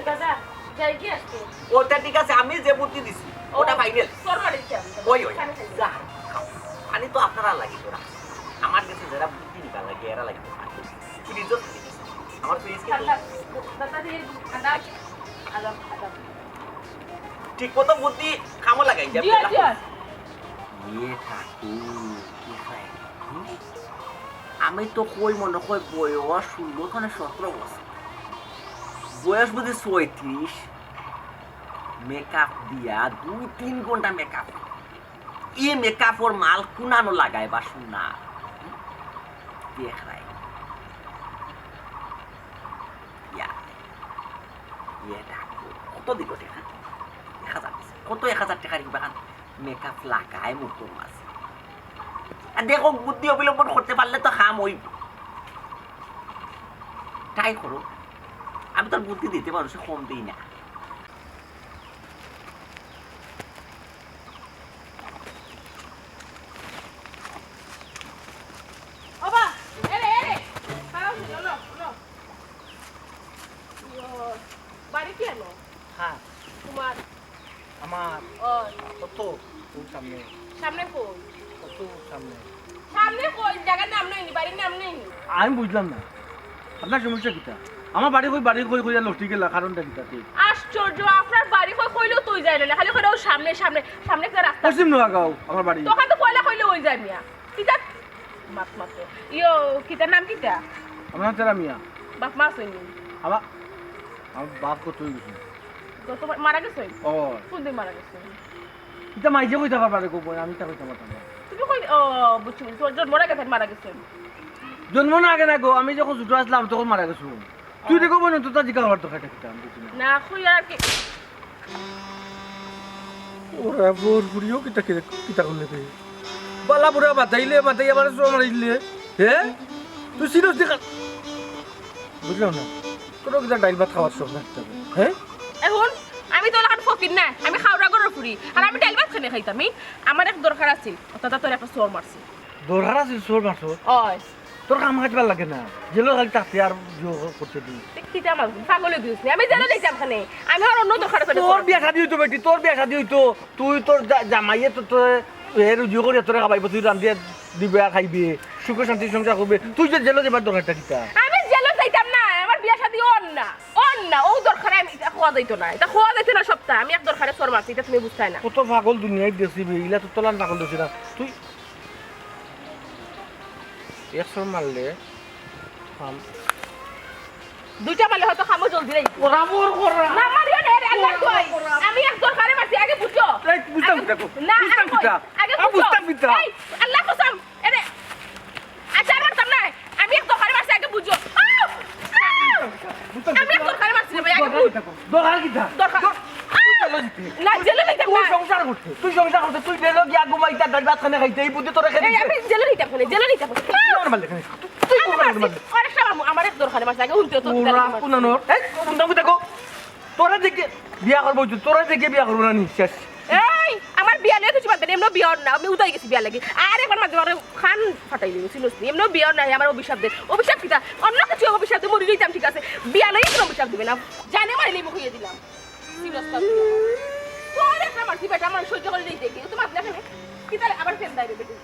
দাদা যাই কি আসতো ওটা ঠিক আছে আমি যে বুদ্ধি দিছি ওটা ফাইনাল চোর মারিছে ওই যা পানি তো আপনারা লাগি তোরা আমার কাছে যারা বুদ্ধি নিবা লাগে এরা লাগবে প্লিজ আমার প্লিজ দাদা দিয়ে আদাব ঠিক মতো বুদ্ধি কামো লাগাই যাবে আমি তো কই মনে কই বয়স 16 থেকে 17 বছর বয়স বুঝি 36 মেকআপ দিয়া 2-3 ঘন্টা মেকআপ এই মেকআপর মাল কুনানো লাগায় বা শুনা দেখ রাই কত দিল টাকা 1000 কত 1000 টাকা রিবা মেকআপ লাগায় মুখর মাছ আর দেখো বুদ্ধি অবলম্বন করতে পারলে তো কাম হইব ট্রাই করো আমি তোর বুদ্ধি দিতে পারো সে কম দিই না আমি বুঝলাম না আপনার সমস্যা কিটা আমার বাড়ি কই লটি গেলা কারণটা কি তাতে আশ্চর্য আপনার বাড়ি কইলেও তুই যাই না খালি কইলেও সামনে একটা রাস্তা পশ্চিম নোয়াগাঁও আমার বাড়ি তোখান তো কইলা কইলে ওই যায় মিয়া কিতা মাত্র ইয়ো কিতার নাম কিতা আমার নাম তেরা মিয়া বাপ মা সইনি আমার বাপ কত গেছে তো তোমার মারা গেছে ও কোন দিন মারা গেছে এটা মাইজে কইতে পারবে কো আমি তা কইতে পারতাম না তুমি কই ও বুঝছি তোর জন্ম না গেছে মারা গেছে জন্ম না আগে না গো আমি যখন ছোট আসলাম তখন মারা গেছো তুই দেখো বল তো তা জিকা হওয়ার তো খাইতে খেতাম বুঝছি না না কই আর কি ওরা বোর বুড়িও কিতা করলে তুই বালা বুড়া বাতাইলে আবার সো মারিলে হে তুই সিরিয়াস দেখা বুঝলাম না তোর কিতা ডাইল ভাত খাওয়ার শখ রাখতে হবে হ্যাঁ এখন আমি তো লাগান ফকির না আমি খাওয়া করে ফুরি আর আমি ডাল ভাত খানে খাইতাম আমার এক দরকার আছিল অর্থাৎ তোর একটা চোর মারছি দরকার আছে সোর মারছো ওই তোর কাম কাজবার লাগে না জেলো খালি তাতে আর করতে দিই কিতা আমার পাগলে দিউছ আমি জেলে যাইতাম খানে আমি আর অন্য দরকার আছে তোর বিয়া শাদি হইতো বেটি তোর বিয়া শাদি হইতো তুই তোর জামাইয়ে তো তোর এর জিও করে তোরে খাবাইব তুই রান্ধিয়ে দিবে আর খাইবে সুখ শান্তি সংসার করবে তুই যে জেলো যাবার দরকারটা কিতা আমি জেলে যাইতাম না আমার বিয়া শাদি অন না ও দরকারে আমি এটা খাওয়া যাইতো না এটা খাওয়া যাইতো না সপ্তাহ আমি এক দরকারে চোর মারছি এটা তুমি বুঝতাই না কত পাগল দুনিয়ায় দেখছিবি ইলা তো তোলার পাগল দেখছি না তুই একশো মারলে দুইটা মারলে হয়তো খামো জলদি রে বরাবর করা না মারিও না রে আল্লাহ কই আমি এক দরকারে মারছি আগে বুঝছো এই বুঝতাম কিতা কো না বুঝতাম কিতা আগে বুঝতাম কিতা এই আল্লাহ কসম এরে আচ্ছা মারতাম না আমি এক দরকারে মারছি আগে বুঝছো আমি এক দরকারে মারছি ভাই আগে বুঝ দরকার কিতা দরকার না জেলে যাইতাম তুই না সংসার করতে তুই জেলো গিয়া ঘুমাইতা ডাল ভাত খানে খাইতে এই বুদ্ধি তোরা খেতে এই আমি জেলে যাইতাম না জেলে যাইতাম তোর মারলে খানে তুই কোন মারলে আরে শালা আমার এক দরকারে মারছি আগে হুনতে তো পুরা পুনানোর এই কোনটা কইতা কো তোরা দেখে বিয়া করব তোরা দেখে বিয়া করব না নি শেষ এই আমার বিয়া লয়ে কিছু বাদ এমন বিয়া না আমি উদাই গেছি বিয়া লাগি আর একবার মাঝে মাঝে খান ফাটাই দিছিল এমন বিয়া নাই আমার অভিশাপ দে অভিশাপ কিটা অন্য কিছু অভিশাপ দে মরি যাইতাম ঠিক আছে বিয়া নাই কোনো অভিশাপ দিবে না জানে মারি লিবো হইয়ে দিলাম সিরিয়াসটা তোর একটা মারছি বেটা আমার সহ্য করে দিতে কি তোমার দেখেন কিটা আবার ফেন দাইবে বেটা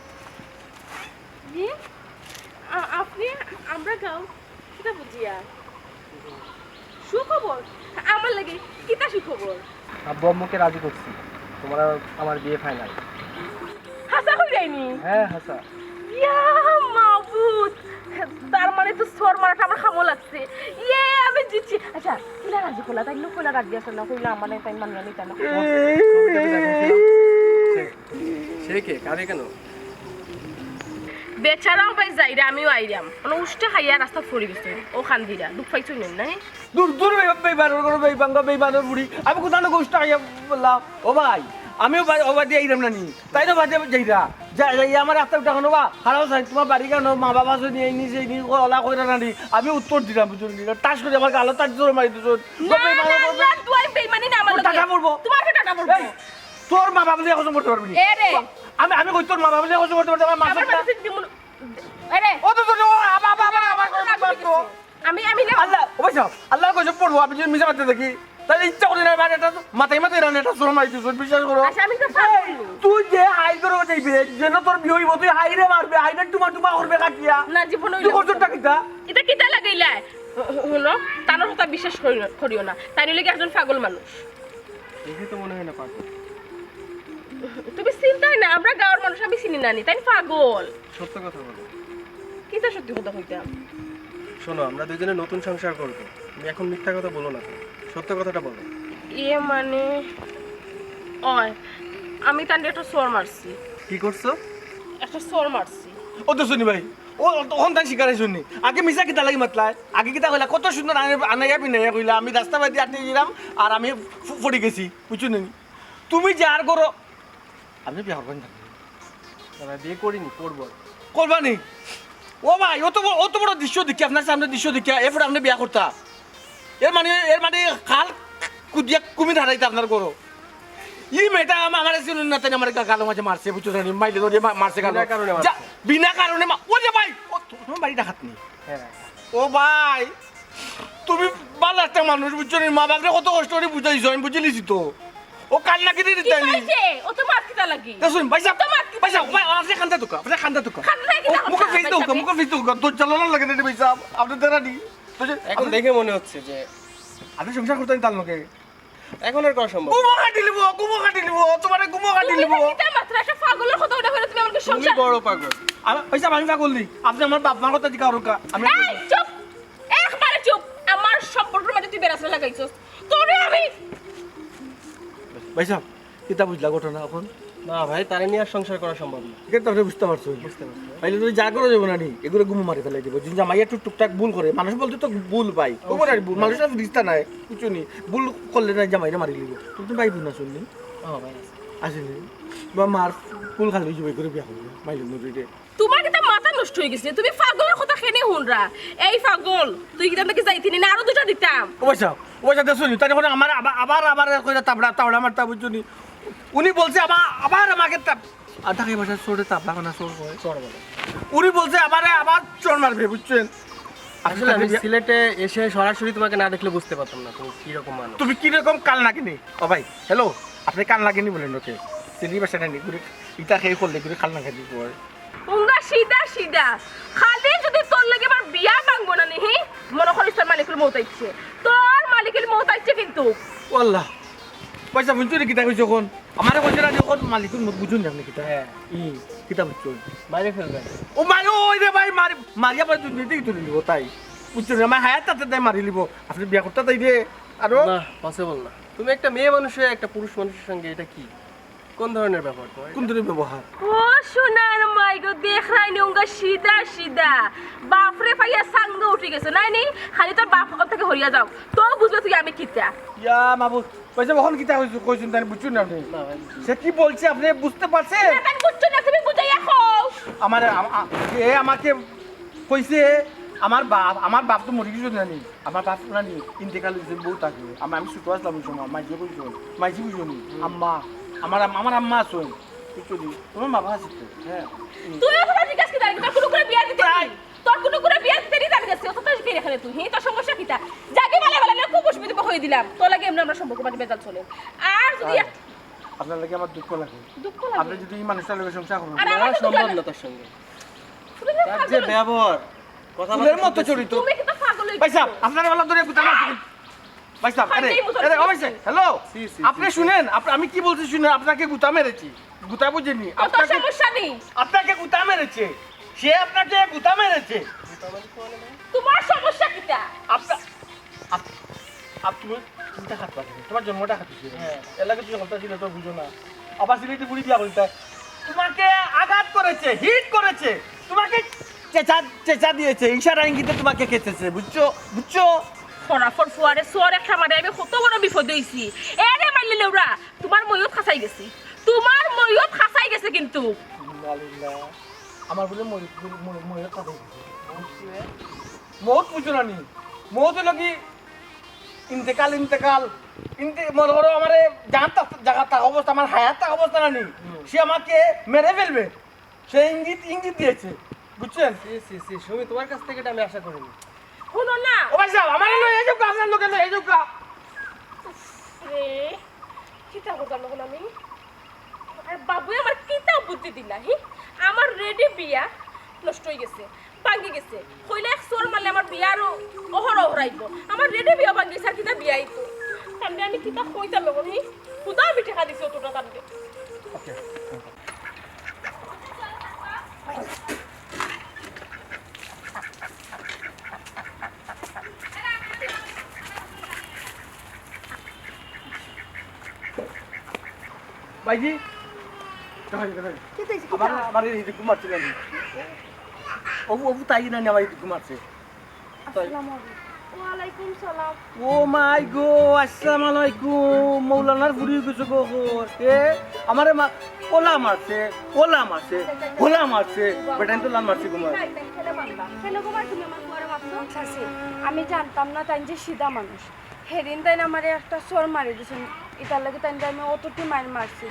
জি আপনি আমরা গাও কিটা বুঝিয়া সুখবর আমার লাগে কিটা সুখবর আব্বু আম্মুকে রাজি করছি তোমার আমার বিয়ে ফাইনাল হাসা হই যায়নি হ্যাঁ হাসা ইয়া মাবুদ তার মানে তো সর মারাটা আমার খামো লাগছে ইয়ে আমি জিতছি আচ্ছা কিলা রাজি করলা তাই লোক কইলা রাজি আছে না কইলা আমার তাই মানিয়া নিতা না সে কে কারে কেন বেচারাও ভাই যাইরা আমিও আইরাম মানে উষ্টা খাইয়া রাস্তা ফড়ি গেছে ও খান দিরা দুঃখ পাইছো না দূর দূর বেইবানোর কোনো বেইবানোর বুড়ি আমি কোথাও না গোষ্ঠ আইয়া বললাম ও ভাই আমিও ওবার দিয়ে আইলাম না নি তাই তো বাজে যাইরা যাই আমার রাস্তা উঠা কেন বা হারাও চাই তোমার বাড়ি কেন মা বাবা যদি এই নিচে নি ওলা কইরা না নি আমি উত্তর দিলাম বুঝুন টাস করে আমার গালো তার জোর মারি দিছো তুই বেইমানি না আমার টাকা পড়বো তোমার টাকা পড়বো তোর মা বাবা দিয়ে হজম করতে পারবি না এ রে আমি কই তোর মা বাবা দিয়ে হজম করতে পারবি আমার আবার মাসটা মাসে দিমু আরে ও তো আমার আমি না আল্লাহ ও ভাই আল্লাহ কইছে পড়বো আমি যদি মিছা মারতে দেখি তাই ইচ্ছা করি না মানে এটা মাথায় রান এটা জোর মারি দিছো বিশ্বাস করো আচ্ছা আমি তো পারবো তুই যে হাই করে যাইবে যেন তোর বিয়ে হইব তুই হাইরে মারবে হাইরে টুমা করবে কাটিয়া না জীবন তুই করছটা কিটা এটা কিটা লাগাইলা হলো তার কথা বিশ্বাস করিও না তাই নিলে কি একজন পাগল মানুষ দেখে তো মনে হয় না পাগল তুমি চিন্তাই না আমরা গাঁওর মানুষ আমি চিনি না নি তাই পাগল সত্য কথা বলো কিটা সত্যি কথা কইতাম শোনো আমরা দুজনে নতুন সংসার করবো তুমি এখন মিথ্যা কথা বলো না সত্য কথাটা বলো ইয়ে মানে ওই আমি তার একটা চোর মারছি কি করছো একটা চোর মারছি ও তো শুনি ভাই ও তখন তাই শিকারে শুনি আগে মিশা কিতা লাগি মাতলাই আগে কিতা কইলা কত সুন্দর আনাইয়া পিনাইয়া কইলা আমি রাস্তা বাদি আটকে গেলাম আর আমি পড়ে গেছি বুঝছো নি তুমি যে আর করো আমি বিয়ে করবেন না বিয়ে করিনি করবো করবানি ও ভাই অত বড় দৃশ্য দেখি আপনার সামনে দৃশ্য দেখি এরপরে আপনি বিয়া করতা এর মানে খাল কুদিয়া কুমির হারাইতে আপনার করো ই মেয়েটা আমার ছিল না তাই আমার গালো মাঝে মারছে বুঝছো জানি মাইলে ধরে মারছে গালো বিনা কারণে ও যে ভাই তোমার বাড়িটা হাত নেই ও ভাই তুমি ভালো একটা মানুষ বুঝছো নি মা বাপরে কত কষ্ট করে বুঝাইছো আমি বুঝলিছি তো ও কান্না কেটে দিতে ও তো মার কিটা লাগি শুন ভাইসা ভাই আপনি খান্দা তুকা খান্দা কি মুখে ফেস দাও মুখে ফেস দাও তো চলো না লাগে রে ভাইসা আপনি দেরা দি তো যে এখন দেখে মনে হচ্ছে যে আপনি সংসার করতেন তার লোকে এখন আর করা সম্ভব গুমো কাটি লিব তোমারে গুমো কাটি লিব এটা মাত্র একটা পাগলের কথা ওটা করে তুমি আমাকে তুমি সংসার বড় পাগল পয়সা আমি পাগল নি আপনি আমার বাপ মার কথা জিজ্ঞাসা করুকা আমি এই চুপ একবারে চুপ আমার সম্পর্কের মধ্যে তুই বেরাসা লাগাইছস তোরে আমি পয়সা কিতা বুঝলা ঘটনা এখন না ভাই তারে নিয়ে আর সংসার করা সম্ভব না এটা তো আপনি বুঝতে পারছো তাইলে তুমি যা করে যাবো না নি এগুলো গুমো মারি ফেলাই দিব যদি জামাইয়া টুকটাক ভুল করে মানুষ বলতে তো ভুল পাই ওপর আর ভুল মানুষের রিস্তা নাই কিছু নি ভুল করলে না জামাইরা মারি লিব তুমি ভাই বুঝ না শুনলি ভাই আসেনি বা মার ফুল খালি জবাই করে বিয়া করবে মাইলি নদীতে তোমার কি মাথা নষ্ট হয়ে গেছে তুমি পাগলের কথা খেনে হুনরা এই পাগল তুই কি নাকি যাইতিনি না আরো দুটো দিতাম ওইসা দেখুন তাই যখন আমার আবার কইরা তাবড়া মারতা বুঝছনি উনি বলছে আবার আমাকে ঢাকাই ভাষা চোরে তাবড়া না চোর হয় চড় বলে উনি বলছে আবার চোর মারবে বুঝছেন আসলে আমি সিলেটে এসে সরাসরি তোমাকে না দেখলে বুঝতে পারতাম না তুমি কি রকম মানুষ তুমি কিরকম কাল লাগেনি ও ভাই হ্যালো আপনি কাল লাগেনি বলেন ওকে চিনি বাসা নেই ঘুরে ইটা খেয়ে করলে ঘুরে খাল না খাবি পরে উঙ্গা সিধা খালি যদি তোর লাগে আমার বিয়া ভাঙবো না নেহি মনে করিস তোর মালিকের মৌত আইছে তোর মালিকের মৌত আইছে কিন্তু ওয়াল্লাহ পয়সা বুঝছো রে কিতা কইছো কোন আমারে কইছে না যখন মালিকুর মুখ বুঝুন আপনি কিতা হ্যাঁ কিতা বুঝছো বাইরে ফেলবে ও মারো ওই রে ভাই মারিয়া পরে তুই নিতেই তুলে নিব তাই বুঝছো না আমার হায়াত তাতে তাই মারি লিব আপনি বিয়া করতে তাই রে আর না পসিবল না তুমি একটা মেয়ে মানুষ হয়ে একটা পুরুষ মানুষের সঙ্গে এটা কি কোন ধরনের ব্যাপার তোমার কোন ধরনের ব্যবহার ও সোনার মাইগো দেখ রাইনি উঙ্গা সিধা বাপরে পাইয়া সাঙ্গ উঠে গেছে নাই নি খালি তোর বাপ থেকে হরিয়া যাও তো বুঝবে তুই আমি কিতা ইয়া মাবুদ পয়সা কখন কিতা কইছো কইছেন তাই বুঝছো না আপনি না ভাই সে কি বলছে আপনি বুঝতে পারছেন তাই বুঝছো না তুমি বুঝাইয়া খাও আমার এ আমাকে কইছে আমার বাপ তো মরে গেছে নানি আমার বাপ নানি ইন্তেকাল হয়েছে বউ থাকে আমি ছোট আসলাম ওই সময় মাইজি কইছো মাইজি বুঝো নি আম্মা আমার আম্মা আছেন বুঝছো নি তোমার বাবা আছে তো হ্যাঁ তুই ওটা জিজ্ঞাসা কি তোর কোনো করে বিয়া দিতে তোর কোনো করে বিয়া দিতে জানি গেছে অত তো কি রেখে তুই তোর সমস্যা কিটা যাকে বলে খুব অসুবিধা হয়ে দিলাম তোর লাগে এমনি আমরা সম্পর্ক মাঝে বেজাল চলে আর যদি আপনার লাগে আমার দুঃখ লাগে দুঃখ আপনি লাগে যদি এই মানুষটার লগে সংসার করেন আর আমার তো সম্ভব না তার সঙ্গে তার যে ব্যবহার কথা ফুলের মতো চরিত্র তুমি কি তো পাগল হয়ে ভাই সাহেব আপনার গলা ধরে গুতা মারছেন ভাই সাহেব আরে ও ভাই সাহেব হ্যালো আপনি শুনেন আমি কি বলছি শুনেন আপনাকে গুতা মেরেছি গুতা বুঝেনি তোর সমস্যা নেই আপনাকে গুতা মেরেছে সে আপনাকে গুতা মেরেছে তোমার সমস্যা কিটা তুমি চিন্তা খাত পাচ্ছি তোমার জন্মটা খাচ্ছি হ্যাঁ এলাকা তুই হলতা ছিল তো বুঝো না আবার সিলেটি বুড়ি দিয়া বলতে তোমাকে আঘাত করেছে হিট করেছে তোমাকে চেঁচা দিয়েছে ইশারা ইঙ্গিতে তোমাকে খেতেছে বুঝছো ফরাফর ফুয়ারে সোয়ারে একটা মারে আমি কত বড় বিপদ হইছি এরে মাইলে লেউরা তোমার ময়ূর খাসাই গেছে কিন্তু আমার বলে ময়ূর কথা মৌত বুঝো না নি মৌত হলো কি ইন্তেকাল মনে করো আমার জায়গা অবস্থা আমার হায়াত অবস্থা না নি সে আমাকে মেরে ফেলবে সে ইঙ্গিত দিয়েছে বুঝছেন সুমি তোমার কাছ থেকে এটা আমি আশা করিনি শুনো না ও ভাই সাহেব আমার এই যোগ আপনার লোকে এই যোগ রে কিতা করতাম না আমি আর বাবু আমার কিতা বুদ্ধি দিলা হি আমার রেডি বিয়া নষ্ট হয়ে গেছে ভাঙি গেছে কইলে এক সোর মারলে আমার বিয়া আরো অহরাইব আমার রেডি বিয়া ভাঙি গেছে আর কিতা বিয়া আইতো তাহলে আমি কিতা কইতাম এখন হি খুদা আমি টাকা দিছি অতটা তাহলে ওকে ভাইজি আমার এই দিকে মারছিলেন অবু তাই না আমার এই দিকে মারছে ওয়ালাইকুম সালাম ও মাই গো আসসালামু আলাইকুম মৌলানার বুড়ি কিছু গো এ আমারে ওলা মারছে বেটাই তো লান মারছে তোমার আমি জানতাম না তাই যে সিধা মানুষ সেদিন তাই আমার একটা চোর মারি দিয়েছেন এটার লাগে তাই আমি অতটি মারছি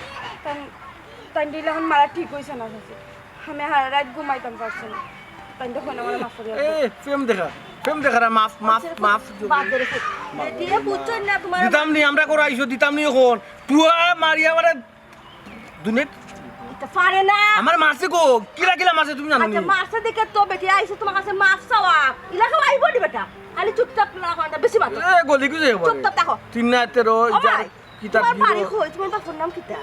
তাই দিলে এখন মারা ঠিক হয়েছে না আমি হারা রাত ঘুমাইতাম পারছি না তাই তখন আমার মাফ করে ফিল্ম দেখা মাফ দিতাম নি আমরা করে আইসো দিতাম নি এখন তুয়া মারিয়া মানে দুনিয়া পারে না আমার মারছে গো কিলা মারছে তুমি জানো নি মারছে দেখে তো বেটি আইছে তোমার কাছে মাফ চাওয়া ইলাকা আইব দি বেটা খালি চুপচাপ না হয় না বেশি মাতো এ গলি গুজে চুপচাপ থাকো 3 না 13 যার ওমাই কিতাব তোমার বাড়ি দিব কই তোমার বাপের নাম কিতা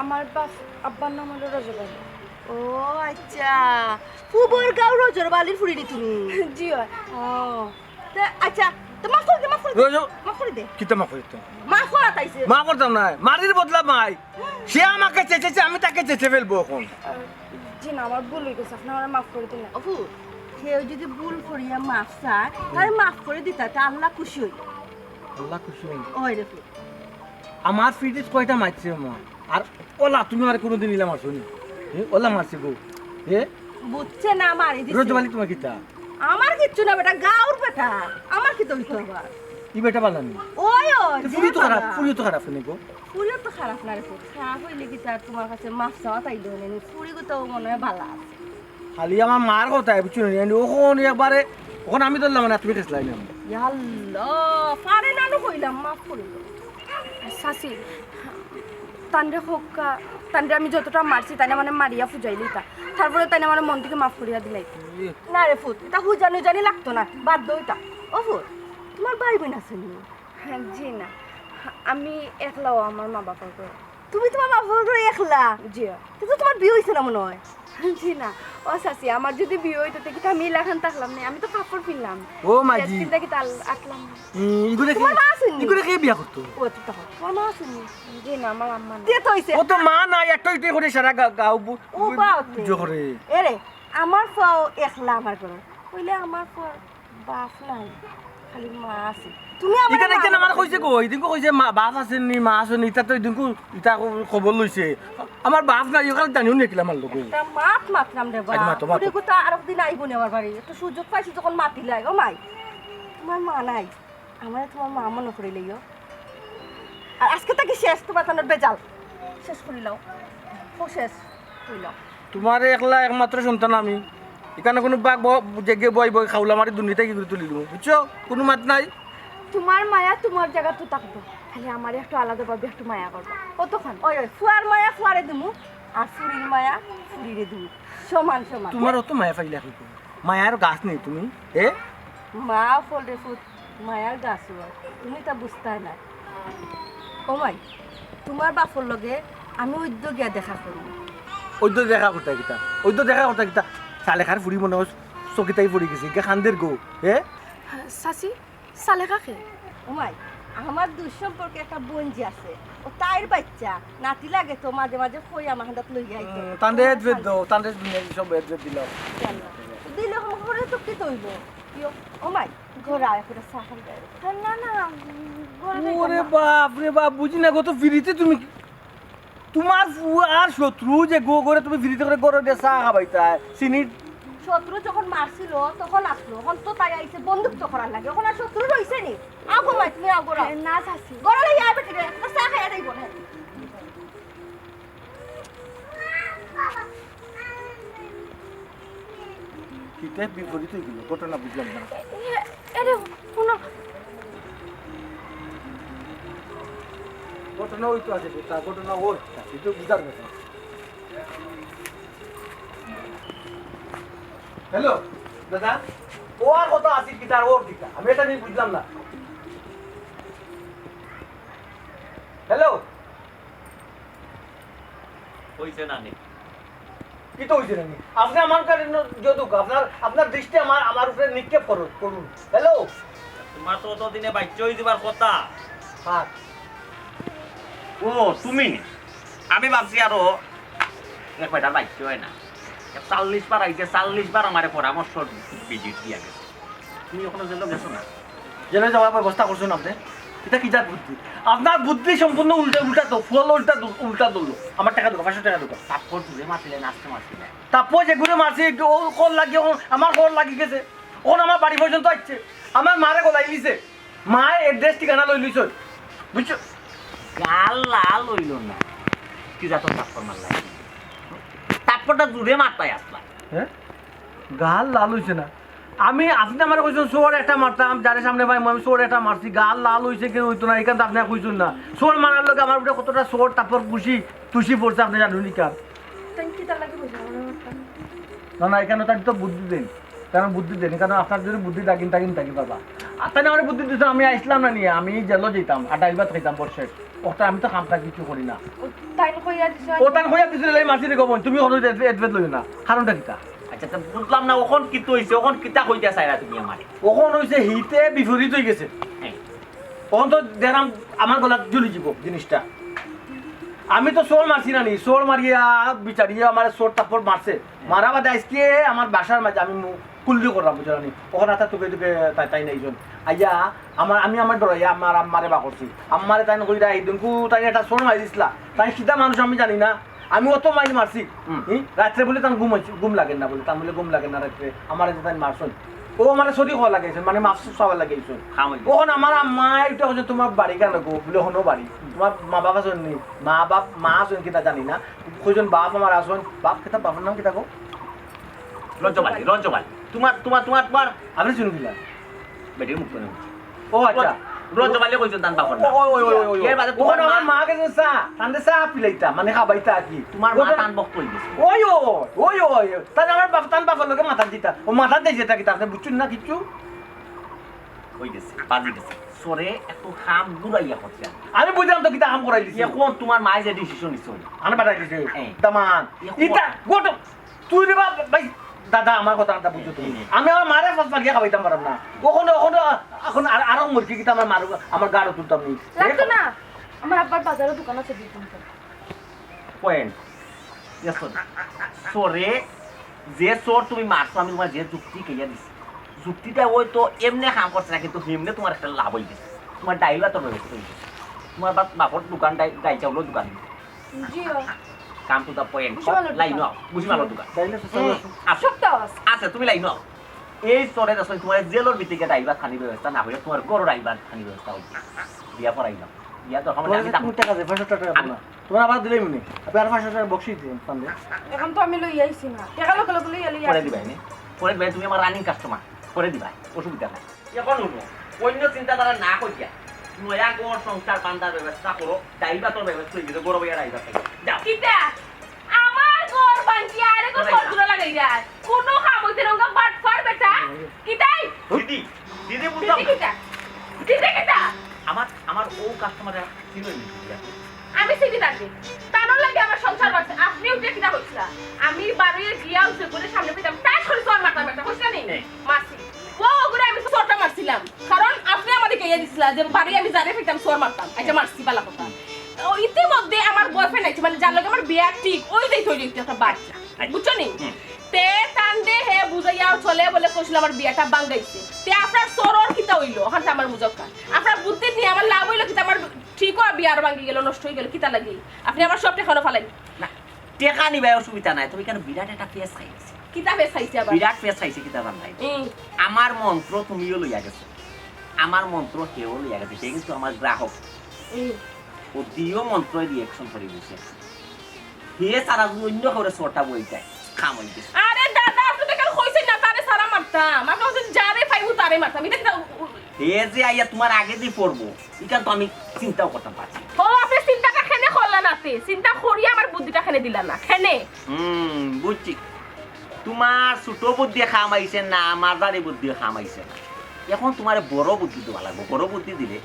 আমার বাপ আব্বার নাম হলো রজবালি। ও আচ্ছা ফুবর গাঁও রজরবালির ফুরিনি তুমি জি হয়। ও তা আচ্ছা তো মাফ করে দে রোজ মাফ করে দে কিতাব মাফ করতে মাফ করা তাইছে মা করতাম না মারির বদলা মাই সে আমাকে চেঁচেছে আমি তাকে চেঁচে ফেলবো এখন জি না আমার ভুল হয়ে গেছে আপনি আমার মাফ করে দিন। অপু কেউ যদি ভুল করিয়া মাফ চায় তাহলে মাফ করে দিতা তা আল্লাহ খুশি হই আল্লাহ খুশি হই ওই দেখো আমার ফিটিস কয়টা মারছে মা আর ওলা তুমি আর কোনোদিন নিলাম আর শুনি ওলা মারছে গো এ বুঝছে না মারি দিছে রোজবালি তোমার কিতা আমার কিচ্ছু না বেটা গাঁর বেটা আমার কি দইতো আবার ই বেটা বালানি ওই ওই ফুরি তো খারাপ শুনি গো ফুরিও তো খারাপ না রে খারাপ হইলে কি তার তোমার কাছে মাফ চাওয়া তাই দেয় না ফুরি তো মনে হয় ভালো আছে খালি আমার মার কথা বুঝছো না ওখানে একবারে ওখানে আমি ধরলাম না তুমি টেসলাই না আল্লাহ পারে না কইলাম মাফ করে দাও শাশি তান্ডে হোকা তান্ডে আমি যতটা মারছি তাই মানে মারিয়া ফুজাইলি তা তারপরে তাই মানে মন থেকে মাফ করিয়া দিলাই। না রে ফুট এটা হুজানি জানি লাগতো না বাদ দইটা ও ফুট তোমার ভাই বোন আছে নি হ্যাঁ জি না আমি একলাও আমার মা বাবার করে। তুমি তোমার বাবার ঘরে একলা জি হয়। কিন্তু তোমার বিয়ে হয়েছে না মনে হয় জি না ও শাশি আমার যদি বিয়ে হইতো দেখি আমি এলাকান থাকলাম না আমি তো কাপড় কিনলাম ও মাজি দেখি তাল আটলাম না। ইগুরে তোমার মা আসেনি ইগুরে কে বিয়া করতো ও চুপ থাকো তোমার মা আসেনি জি না আমার আম্মা না। দিয়ে তো হয়েছে ও তো মা নাই একটা ইতে করে সারা গাও ও বাউতে জোরে এরে আমার ফাও একলা আমার ঘরে কইলে আমার ফাও বাপ নাই খালি মা আছে তুমি আমার ইকানে ইকানে আমার কইছে কই দিনকো কইছে বাপ আছেন নি মা আছেন নি তা তো দিনকো ইতা খবর লইছে আমার বাপ নাই ইকানে জানিও নেকিলা আমার লোক তা মাত মাতলাম রে আজ মাতো, বাবা মাতো। ওরে কথা আর দিন আইব নি আমার বাড়ি একটু সুযোগ পাইছি যখন মাতি লাই ও মাই তোমার মা নাই আমার তোমার মা মনে করে লইও আর আজকে তাকে শেষ তোমার তানোর বেজাল শেষ করি লাও ও শেষ কইলাও তোমার একলা একমাত্র সন্তান আমি এখানে কোনো বাঘ জেগে বই বই খাওলা মারি দুর্নীতি কি করে তুলি দেবো বুঝছো কোনো মাত নাই তোমার মায়া তোমার জায়গা তো থাকবো খালি আমার একটু আলাদাভাবে একটু মায়া করবো কতক্ষণ ওই ওই ফুয়ার মায়া ফুয়ারে দিমু আর ফুরির মায়া ফুরিরে দিমু সমান সমান তোমার অত মায়া পাইলা কি মায়ার গাছ নেই তুমি এ মা ফলরে ফুট মায়ার গাছ হয় তুমি তা বুঝতে না ও মাই তোমার বাপর লগে আমি উদ্যোগিয়া দেখা করি ওইতো দেখা করতে কিতা ওইতো দেখা করতে কিতা চালে খার ফুরি মনে হয় চকিতাই পড়ি গেছে কে খান্দের গো এ শাশি সালে কাকে ও মাই আমার দুঃসম্পর্কে একটা বঞ্জি আছে ও তাইর বাচ্চা নাতি লাগে তো মাঝে মাঝে কই আমার হাত লই যাইতো তান্ডে এডভেট দাও তান্ডে সব এডভেট দিলাম দিলে খবরে তো কি তৈব ও মাই ঘোরা একটা সাহাল দেয় না না ওরে বাপ রে বাপ বুঝি না গো তো ফিরিতে তুমি তোমার আর শত্রু যে গো করে তুমি ফিরিতে করে গরো দিয়ে চা খাবাইতা চিনি শত্রু যখন মারছিল তখন আসলো এখন তো তাই আইছে বন্দুক তো করার লাগে এখন আর শত্রু রইছে নি আগো মাই তুমি আগো রা না শাশি গড়ালে ইয়া বেটি রে চা খাইয়া দেই বলে কিতে বিপরীত হয়ে গেল ঘটনা বুঝলাম না আরে শোনো ঘটনা ওই তো আছে তা ঘটনা ওর কিন্তু বুঝার কথা হ্যালো দাদা ও আর কত আছে কি তার ওর দিকা আমি এটা নিয়ে বুঝলাম না হ্যালো হইছে না নে কি তো হইছে নাকি আপনি আমার কাছে যদুক আপনার দৃষ্টি আমার উপরে নিক্ষেপ করুন হ্যালো তোমার তো অতদিনে বাচ্চা হয়ে যাবার কথা হ্যাঁ ও তুমি আমি ভাবছি আরো এক কয়টা বাচ্চা হয় না 40 বার আইছে 40 বার আমার পরামর্শ ভিজিট দিয়া গেছে তুমি ওখানে যেন গেছো না জেলে যাওয়ার ব্যবস্থা করছেন আপনি এটা কি যার বুদ্ধি আপনার বুদ্ধি সম্পূর্ণ উল্টা তো ফল উল্টা ধরলো আমার টাকা দোকা 500 টাকা দোকা তারপর ঘুরে মারছিলে নাচতে মারছিলে তারপর যে ঘুরে মারছি ও কল লাগিয়ে আমার কল লাগিয়ে গেছে ওন আমার বাড়ি পর্যন্ত আসছে আমার মারে গলাই লিছে মায়ের এড্রেস ঠিকানা লই লিছ বুঝছো গাল লাল হইল না কি যাতো তারপর মারলা তারপরটা জুড়ে মারতাই আসলা হ্যাঁ গাল লাল হইছে না আপনি আমার কইছেন সোর একটা মারতাম যার সামনে ভাই আমি সোর একটা মারছি গাল লাল হইছে কেউ হইতো না এখানে আপনি কইছেন না সোর মারার লোক আমার উপরে কতটা সোর তারপর তুষি পড়ছে আপনি জানুন নি কার তাই কি তার লাগে বুঝা না এখানে তার তো বুদ্ধি দেন কারণ বুদ্ধি দেন, কারণ আপনার যদি বুদ্ধি থাকিন থাকি পারবা। আর তাই আমার বুদ্ধি দিতে আমি আসলাম না নিয়ে, আমি জেলও যেতাম আর ডাইল ভাত খাইতাম বর্ষের। ওটা আমি তো খামটা কিছু করি না। তাই কইয়া দিছো ও তাই হইয়া দিছিল এই মাসিরে গবন, তুমি হলো এডভেট লই না, কারণটা কিটা? আচ্ছা তো বুঝলাম না ওখন কিতো হইছে, ওখন কিতা কইতা চাইরা তুমি আমারে? ওখন হইছে হিতে বিপরীত হয়ে গেছে। হ্যাঁ। ওখন তো দেরাম আমার গলা জ্বলি যাব জিনিসটা। আমি তো সোর মারছি না নি, সোর মারিয়া বিচারিয়া আমার সোর তারপর মারছে, মারা বাদে আজকে আমার বাসার মাঝে আমি কুল্লি করলাম বুঝলাম নি। ওখানে হাতে তোকে তোকে তাই নাইজন আইয়া আমি আমার ডরাইয়া আমার আম্মারে বা করছি, আম্মারে তাই কইরা এই দিনকু তাই একটা সোর মারি দিছিলা, তাই সিধা মানুষ আমি জানি না, আমি অত মারি মারছি। রাত্রে বলে তার ঘুম লাগে না, বলে তার বলে ঘুম লাগে না রাত্রে, আমার তাই মারছন। ও আমার সরি হওয়া লাগাইছেন, মানে মাছ সবার লাগাইছেন। ওখানে আমার আম্মা এটা হচ্ছে তোমার বাড়ি কেন গো বলে হনো বাড়ি, তোমার মা বাবা আসেন নি, মা আসেন কিনা জানি না, কইজন বাপ আমার আসেন, বাপ খেতা বাবার নাম কিতা গো? রঞ্জবালি তোমার তোমার তোমার তোমার আপনি শুনুন কিলা বেটির মুখ করে। ও আচ্ছা রঞ্জবালি কইছেন তান বাপর না। এর বাদে তোমার তোমার আমার মা গেছে চা তান্ডে চা পিলাইতা, মানে খাবাইতা কি তোমার মা তান বক কই গেছে। ওই তাই আমার বাপ তান বাবার লগে মাথা দিতা, ও মাথা দেয় যেটা কিতা আপনি বুঝছেন না কিছু? কই গেছে বাজি গেছে সরে এত খাম গুড়াইয়া হচ্ছে। আমি বুঝলাম তো কিতা কাম করাই দিছি। এখন তোমার মায়ে যে ডিসিশন নিছে আনে বাটাই দিছে হ্যাঁ। তামান ইটা গোটো তুই রে বাপ ভাই দাদা আমার কথা বুঝছো তুমি, আমি আমার মারে ফাস পাকিয়া খাবাইতাম পারব না, ওখানে এখন আরো মুরগি কিতা আমার মারু আমার গাড়ো তুলতাম নি লাগতো না। আমার আব্বার বাজারে দোকান আছে দিতাম তো। পয়েন্ট সরে যে চোর তুমি মারছো, আমি তোমার যে যুক্তি কইয়া দিছি, যুক্তিটা ওই তো এমনি কাম করছে না, কিন্তু এমনি তোমার একটা লাভ হয়ে গেছে, তোমার ডাইলা তোর ব্যবস্থা হয়ে গেছে, তোমার বাপর দোকান ডাই চাউলের দোকান জিও come to the point line আও বুঝি মারো দোকান তাইলে তো চলো সপ্তাহ আছে। আচ্ছা তুমি লাইন আও। এই চরে দেখো তোমার জেলর ভিতরে ডাইবার খানি ব্যবস্থা না হইলে তোমার গরু ডাইবার খানি ব্যবস্থা হইছে, বিয়া পড়াইলাম বিয়া তো আমি তুমি টাকা দে 500 টাকা না তোমার আবার দিলেই মনে আপনি আর 500 টাকা বকশিস দিন পান্ডে। এখন তো আমি লই আইছি না, টাকা লোক লই আইলি করে দিবাই নে করে দিবাই, তুমি আমার রানিং কাস্টমার করে দিবাই, অসুবিধা নাই। এখন হলো অন্য চিন্তাধারা না কইয়া নয়া গড় সংসার বান্ধার ব্যবস্থা করো, ডাইবা তোর ব্যবস্থা হয়ে গেছে, গরু ভাইয়া ডাইবা যাও। কিটা আমার ঘর বানছি আরে কো সরজুরা লাগাই যায় কোনো কাম হইতে রঙ্গা বাট ফার বেটা কিটাই দিদি দিদি বুঝলাম কিটা আমার ও কাস্টমাররা চিনোই নি আমি সিটি থাকি তানোর লাগে আমার সংসার বাড়ছে আপনিও যে কিটা হইছলা আমি বাড়িয়ে গিয়া উঠে করে সামনে পেতাম তাই করে তোর মাথা বেটা কইছ নি মাসি ও ওগুলো আমি সরটা মারছিলাম কারণ আপনি আমাদের কইয়া দিছিলা যে বাড়ি আমি জারে পেতাম সর মারতাম আচ্ছা মারছি বালা কথা। ও ইতিমধ্যে আমার বয়ফ্রেন্ড আছে মানে যার লগে আমার বিয়া ঠিক ওই দেই তৈরি একটা বাচ্চা বুঝছো নি তে তান্ডে হে বুঝাইয়া চলে বলে কইছিল আমার বিয়াটা ভাঙাইছে তে আপনার সরর কিটা হইলো ওখানে আমার মুজক্কা আপনার বুদ্ধি নিয়ে আমার লাভ হইলো কিটা আমার ঠিকও বিয়ার ভাঙি গেল নষ্ট হয়ে গেল কিটা লাগি আপনি আমার সব টাকা ফালাই না টেকা নিবাই অসুবিধা নাই, তুমি কেন বিরাট একটা ফেস খাইছে কিটা বেশ খাইছে আবার বিরাট ফেস খাইছে কিটা বানাই আমার মন্ত্র তুমিও লইয়া গেছো, আমার মন্ত্র কেউ লইয়া গেছে, সে কিন্তু আমার গ্রাহক ও দিও মন্ত্র রিঅ্যাকশন করে দিছে, হে সারা অন্য করে সোটা বই যায় খাম হই গেছে। আরে দাদা আপনি তো কেন কইছেন না তারে সারা মারতাম আপনি বলছেন যারে পাইবো তারে মারতাম এটা কিটা হে যে আইয়া তোমার আগে দিয়ে পড়বো এটা তো আমি চিন্তাও করতে পারছি। ও আপনি চিন্তাটা খেনে করলেন নাতে চিন্তা করিয়া আমার বুদ্ধিটা খেনে দিলেন না খেনে বুঝছি তোমার ছোট বুদ্ধি খামাইছে না মাঝারি বুদ্ধি খামাইছে না, এখন তোমার বড় বুদ্ধি দেওয়া লাগবে, বড় বুদ্ধি দিলে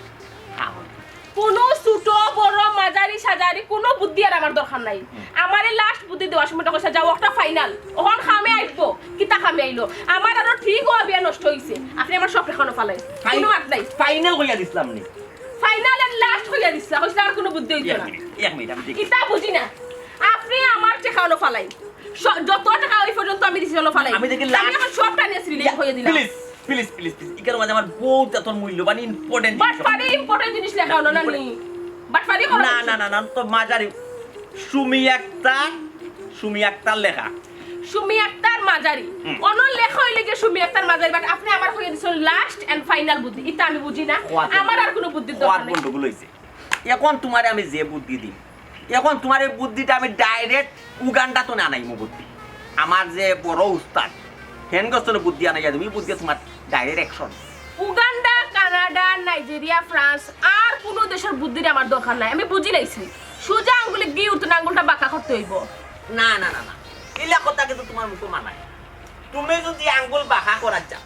খাম হবে। কোনো ছোট বড় মাঝারি সাজারি কোনো বুদ্ধি আর আমার দরকার নাই, আমারে লাস্ট বুদ্ধি দেওয়ার সময়টা কইছা যাও একটা ফাইনাল ওহন খামে আইবো কিতা খামে আইলো আমার আরো ঠিক ও বিয়া নষ্ট হইছে আপনি আমার সব রেখানো ফালাই কোনো মাত নাই ফাইনাল কইয়া দিছিলাম নি ফাইনাল এন্ড লাস্ট হইয়া দিছলা কইছা আর কোনো বুদ্ধি হইতো না এক মিনিট আমি দেখি কিতা বুঝি না আপনি আমার টেকানো ফালাই যত টাকা ওই পর্যন্ত আমি দিছি ফালাই আমি দেখি আমি আমার সবটা নিয়ে রিলিজ হয়ে দিলাম প্লিজ প্লিজ প্লিজ প্লিজ ইকার মাঝে আমার বহুত এত মূল্যবান ইম্পর্টেন্ট বাটপারি ইম্পর্টেন্ট জিনিস লেখাও না নি বাটপারি করো না না না না তো মাঝারি সুমি আক্তার লেখা সুমি আক্তার মাঝারি অন্য লেখা হইলে কি সুমি আক্তার মাঝারি বাট আপনি আমার কইয়া দিছেন লাস্ট এন্ড ফাইনাল বুদ্ধি এটা আমি বুঝি না আমার আর কোনো বুদ্ধির দরকার নেই বন্ধুগুলো হইছে এখন তোমারে আমি যে বুদ্ধি দিই এখন তোমার এই বুদ্ধিটা আমি ডাইরেক্ট উগান্ডা তো না নাই মো বুদ্ধি আমার যে বড় উস্তাদ হেনগস্তর বুদ্ধি আনাইয়া তুমি বুদ্ধি তোমার direct action Uganda Canada Nigeria France আর কোন দেশের বুদ্ধির আমার দরকার নাই আমি বুঝি লাইছি সোজা আঙ্গুলে গিয়ে উঠে আঙ্গুলটা বাঁকা করতে হইব না না না না এলা কথা কিন্তু তোমার মুখে মানায় তুমি যদি আঙ্গুল বাঁকা করার যাও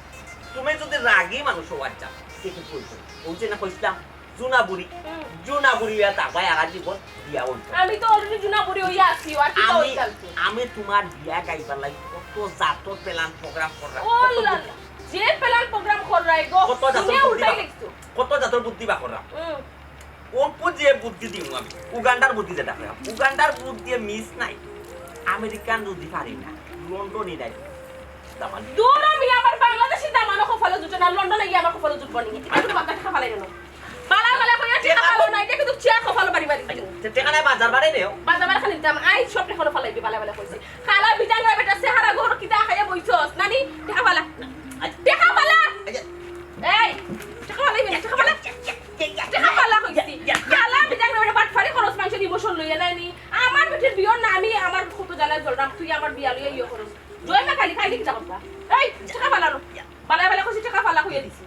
তুমি যদি রাগী মানুষ হওয়ার যাও সেটা প্রয়োজন ওই যে না কইছিলাম জুনা বুড়ি তারপরে আর জীবন বিয়া হইতো আমি তো অলরেডি জুনা বুড়ি হইয়া আছি আর কি আমি হইতালছে আমি তোমার বিয়া গাইবার লাগি কত জাতর প্ল্যান প্রোগ্রাম করা ও লা যে প্ল্যান প্রোগ্রাম করাই গো কত জাতর তুমি বুদ্ধি উল্টাই বা- লিখছো কত জাতর বুদ্ধি বা করা ওর যে বুদ্ধি দিই আমি উগান্ডার বুদ্ধি যেটা করা উগান্ডার বুদ্ধি মিস নাই আমেরিকান বুদ্ধি পারি না লন্ডনই নাই দামান দূর আমি আমার বাংলাদেশি দামানো কপালে জুটে না লন্ডনে গিয়ে আমার কপালে জুটবো নি এটা মাথা টাকা ফালাই না বালা বালা কইয়া টাকা ফালো না এটা কিন্তু চেয়া কপালে বাড়ি বাড়ি সেখানে বাজার বাড়ে নেও বাজার খালি দাম আই সব টাকা ফালাইবি বালা বালা কইছি খালা বিজান রে বেটা সেহারা ঘর কিটা খাইয়া বইছস নানি টাকা ফালা টাকা ফালা এই টাকা ফালাইবি না টাকা ফালা টাকা ফালা কইছি খালা বিজান রে বাট ফারি খরচ মাংস ইমোশন লইয়া নানি আমার বেটির বিয়ে না আমি আমার কত জ্বালা জলরাম তুই আমার বিয়া লইয়া ইয়ে করস জয় মা খালি খাইলি কিটা করবা এই টাকা ফালা বালা বালা কইছি টাকা ফালা কইয়া দিছি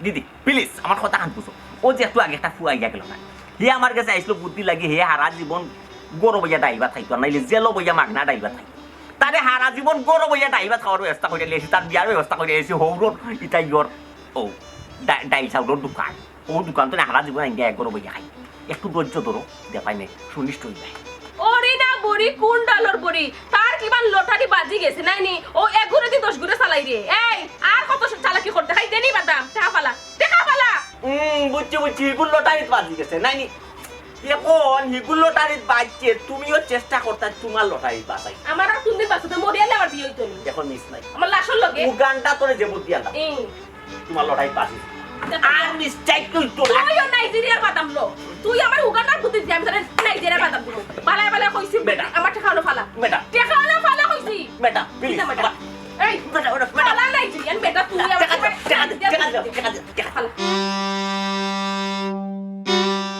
দিদি প্লিজ আমার কথা কান বুঝো ও যে একটু আগে একটা ফুয়া গিয়া গেল না হে আমার কাছে আইসলো বুদ্ধি লাগে হে হারা জীবন গরো বইয়া ডাইবা থাকতো নাইলে জেলো বইয়া মাগনা ডাইবা থাকতো তারে হারা জীবন গরো বইয়া ডাইবা খাওয়ার ব্যবস্থা করে লেছি তার বিয়ার ব্যবস্থা করে এসে হৌরোড ইটা ইয়র ও ডাইল চাউলোর দোকান ও দোকান তো হারা জীবন আইন গিয়া গরো বইয়া খাই একটু ধৈর্য ধরো দেখাই নে সুনিষ্ঠ হয়ে যায় ওরে না বড়ি কোন ডালর বড়ি তার কিমান লটারি বাজি গেছে নাইনি ও এক ঘুরে দি 10 ঘুরে চালাই রে এই আর কত চালাকি করতে খাই দেনি বাদাম টাকা ফালা বুঝছি হিগুল লটারিত বাজি গেছে নাইনি এখন হিগুল লটারিত বাজছে তুমিও চেষ্টা করতে তোমার লটারিত বাজাই আমার আর কোনদিন বাসতে মরিয়ালে আমার বিয়ে হইতো নি এখন মিস নাই আমার লাশর লগে উগান্ডা তোরে যে বুদ্ধি আনলাম তোমার লটারিত বাজি আর মিস্টেক কইতো না তুইও নাইজেরিয়ার বাদাম লো তুই আমার উগান্ডার বুদ্ধি দিয়ে আমি তোরে নাইজেরিয়ার বাদাম দিব বালা বালা কইছি বেটা। আমার টাকা হলো ফালা বেটা। টাকা হলো ফালা কইছি বেটা প্লিজ বেটা এই বেটা ফালা নাইজেরিয়ান বেটা তুই আমার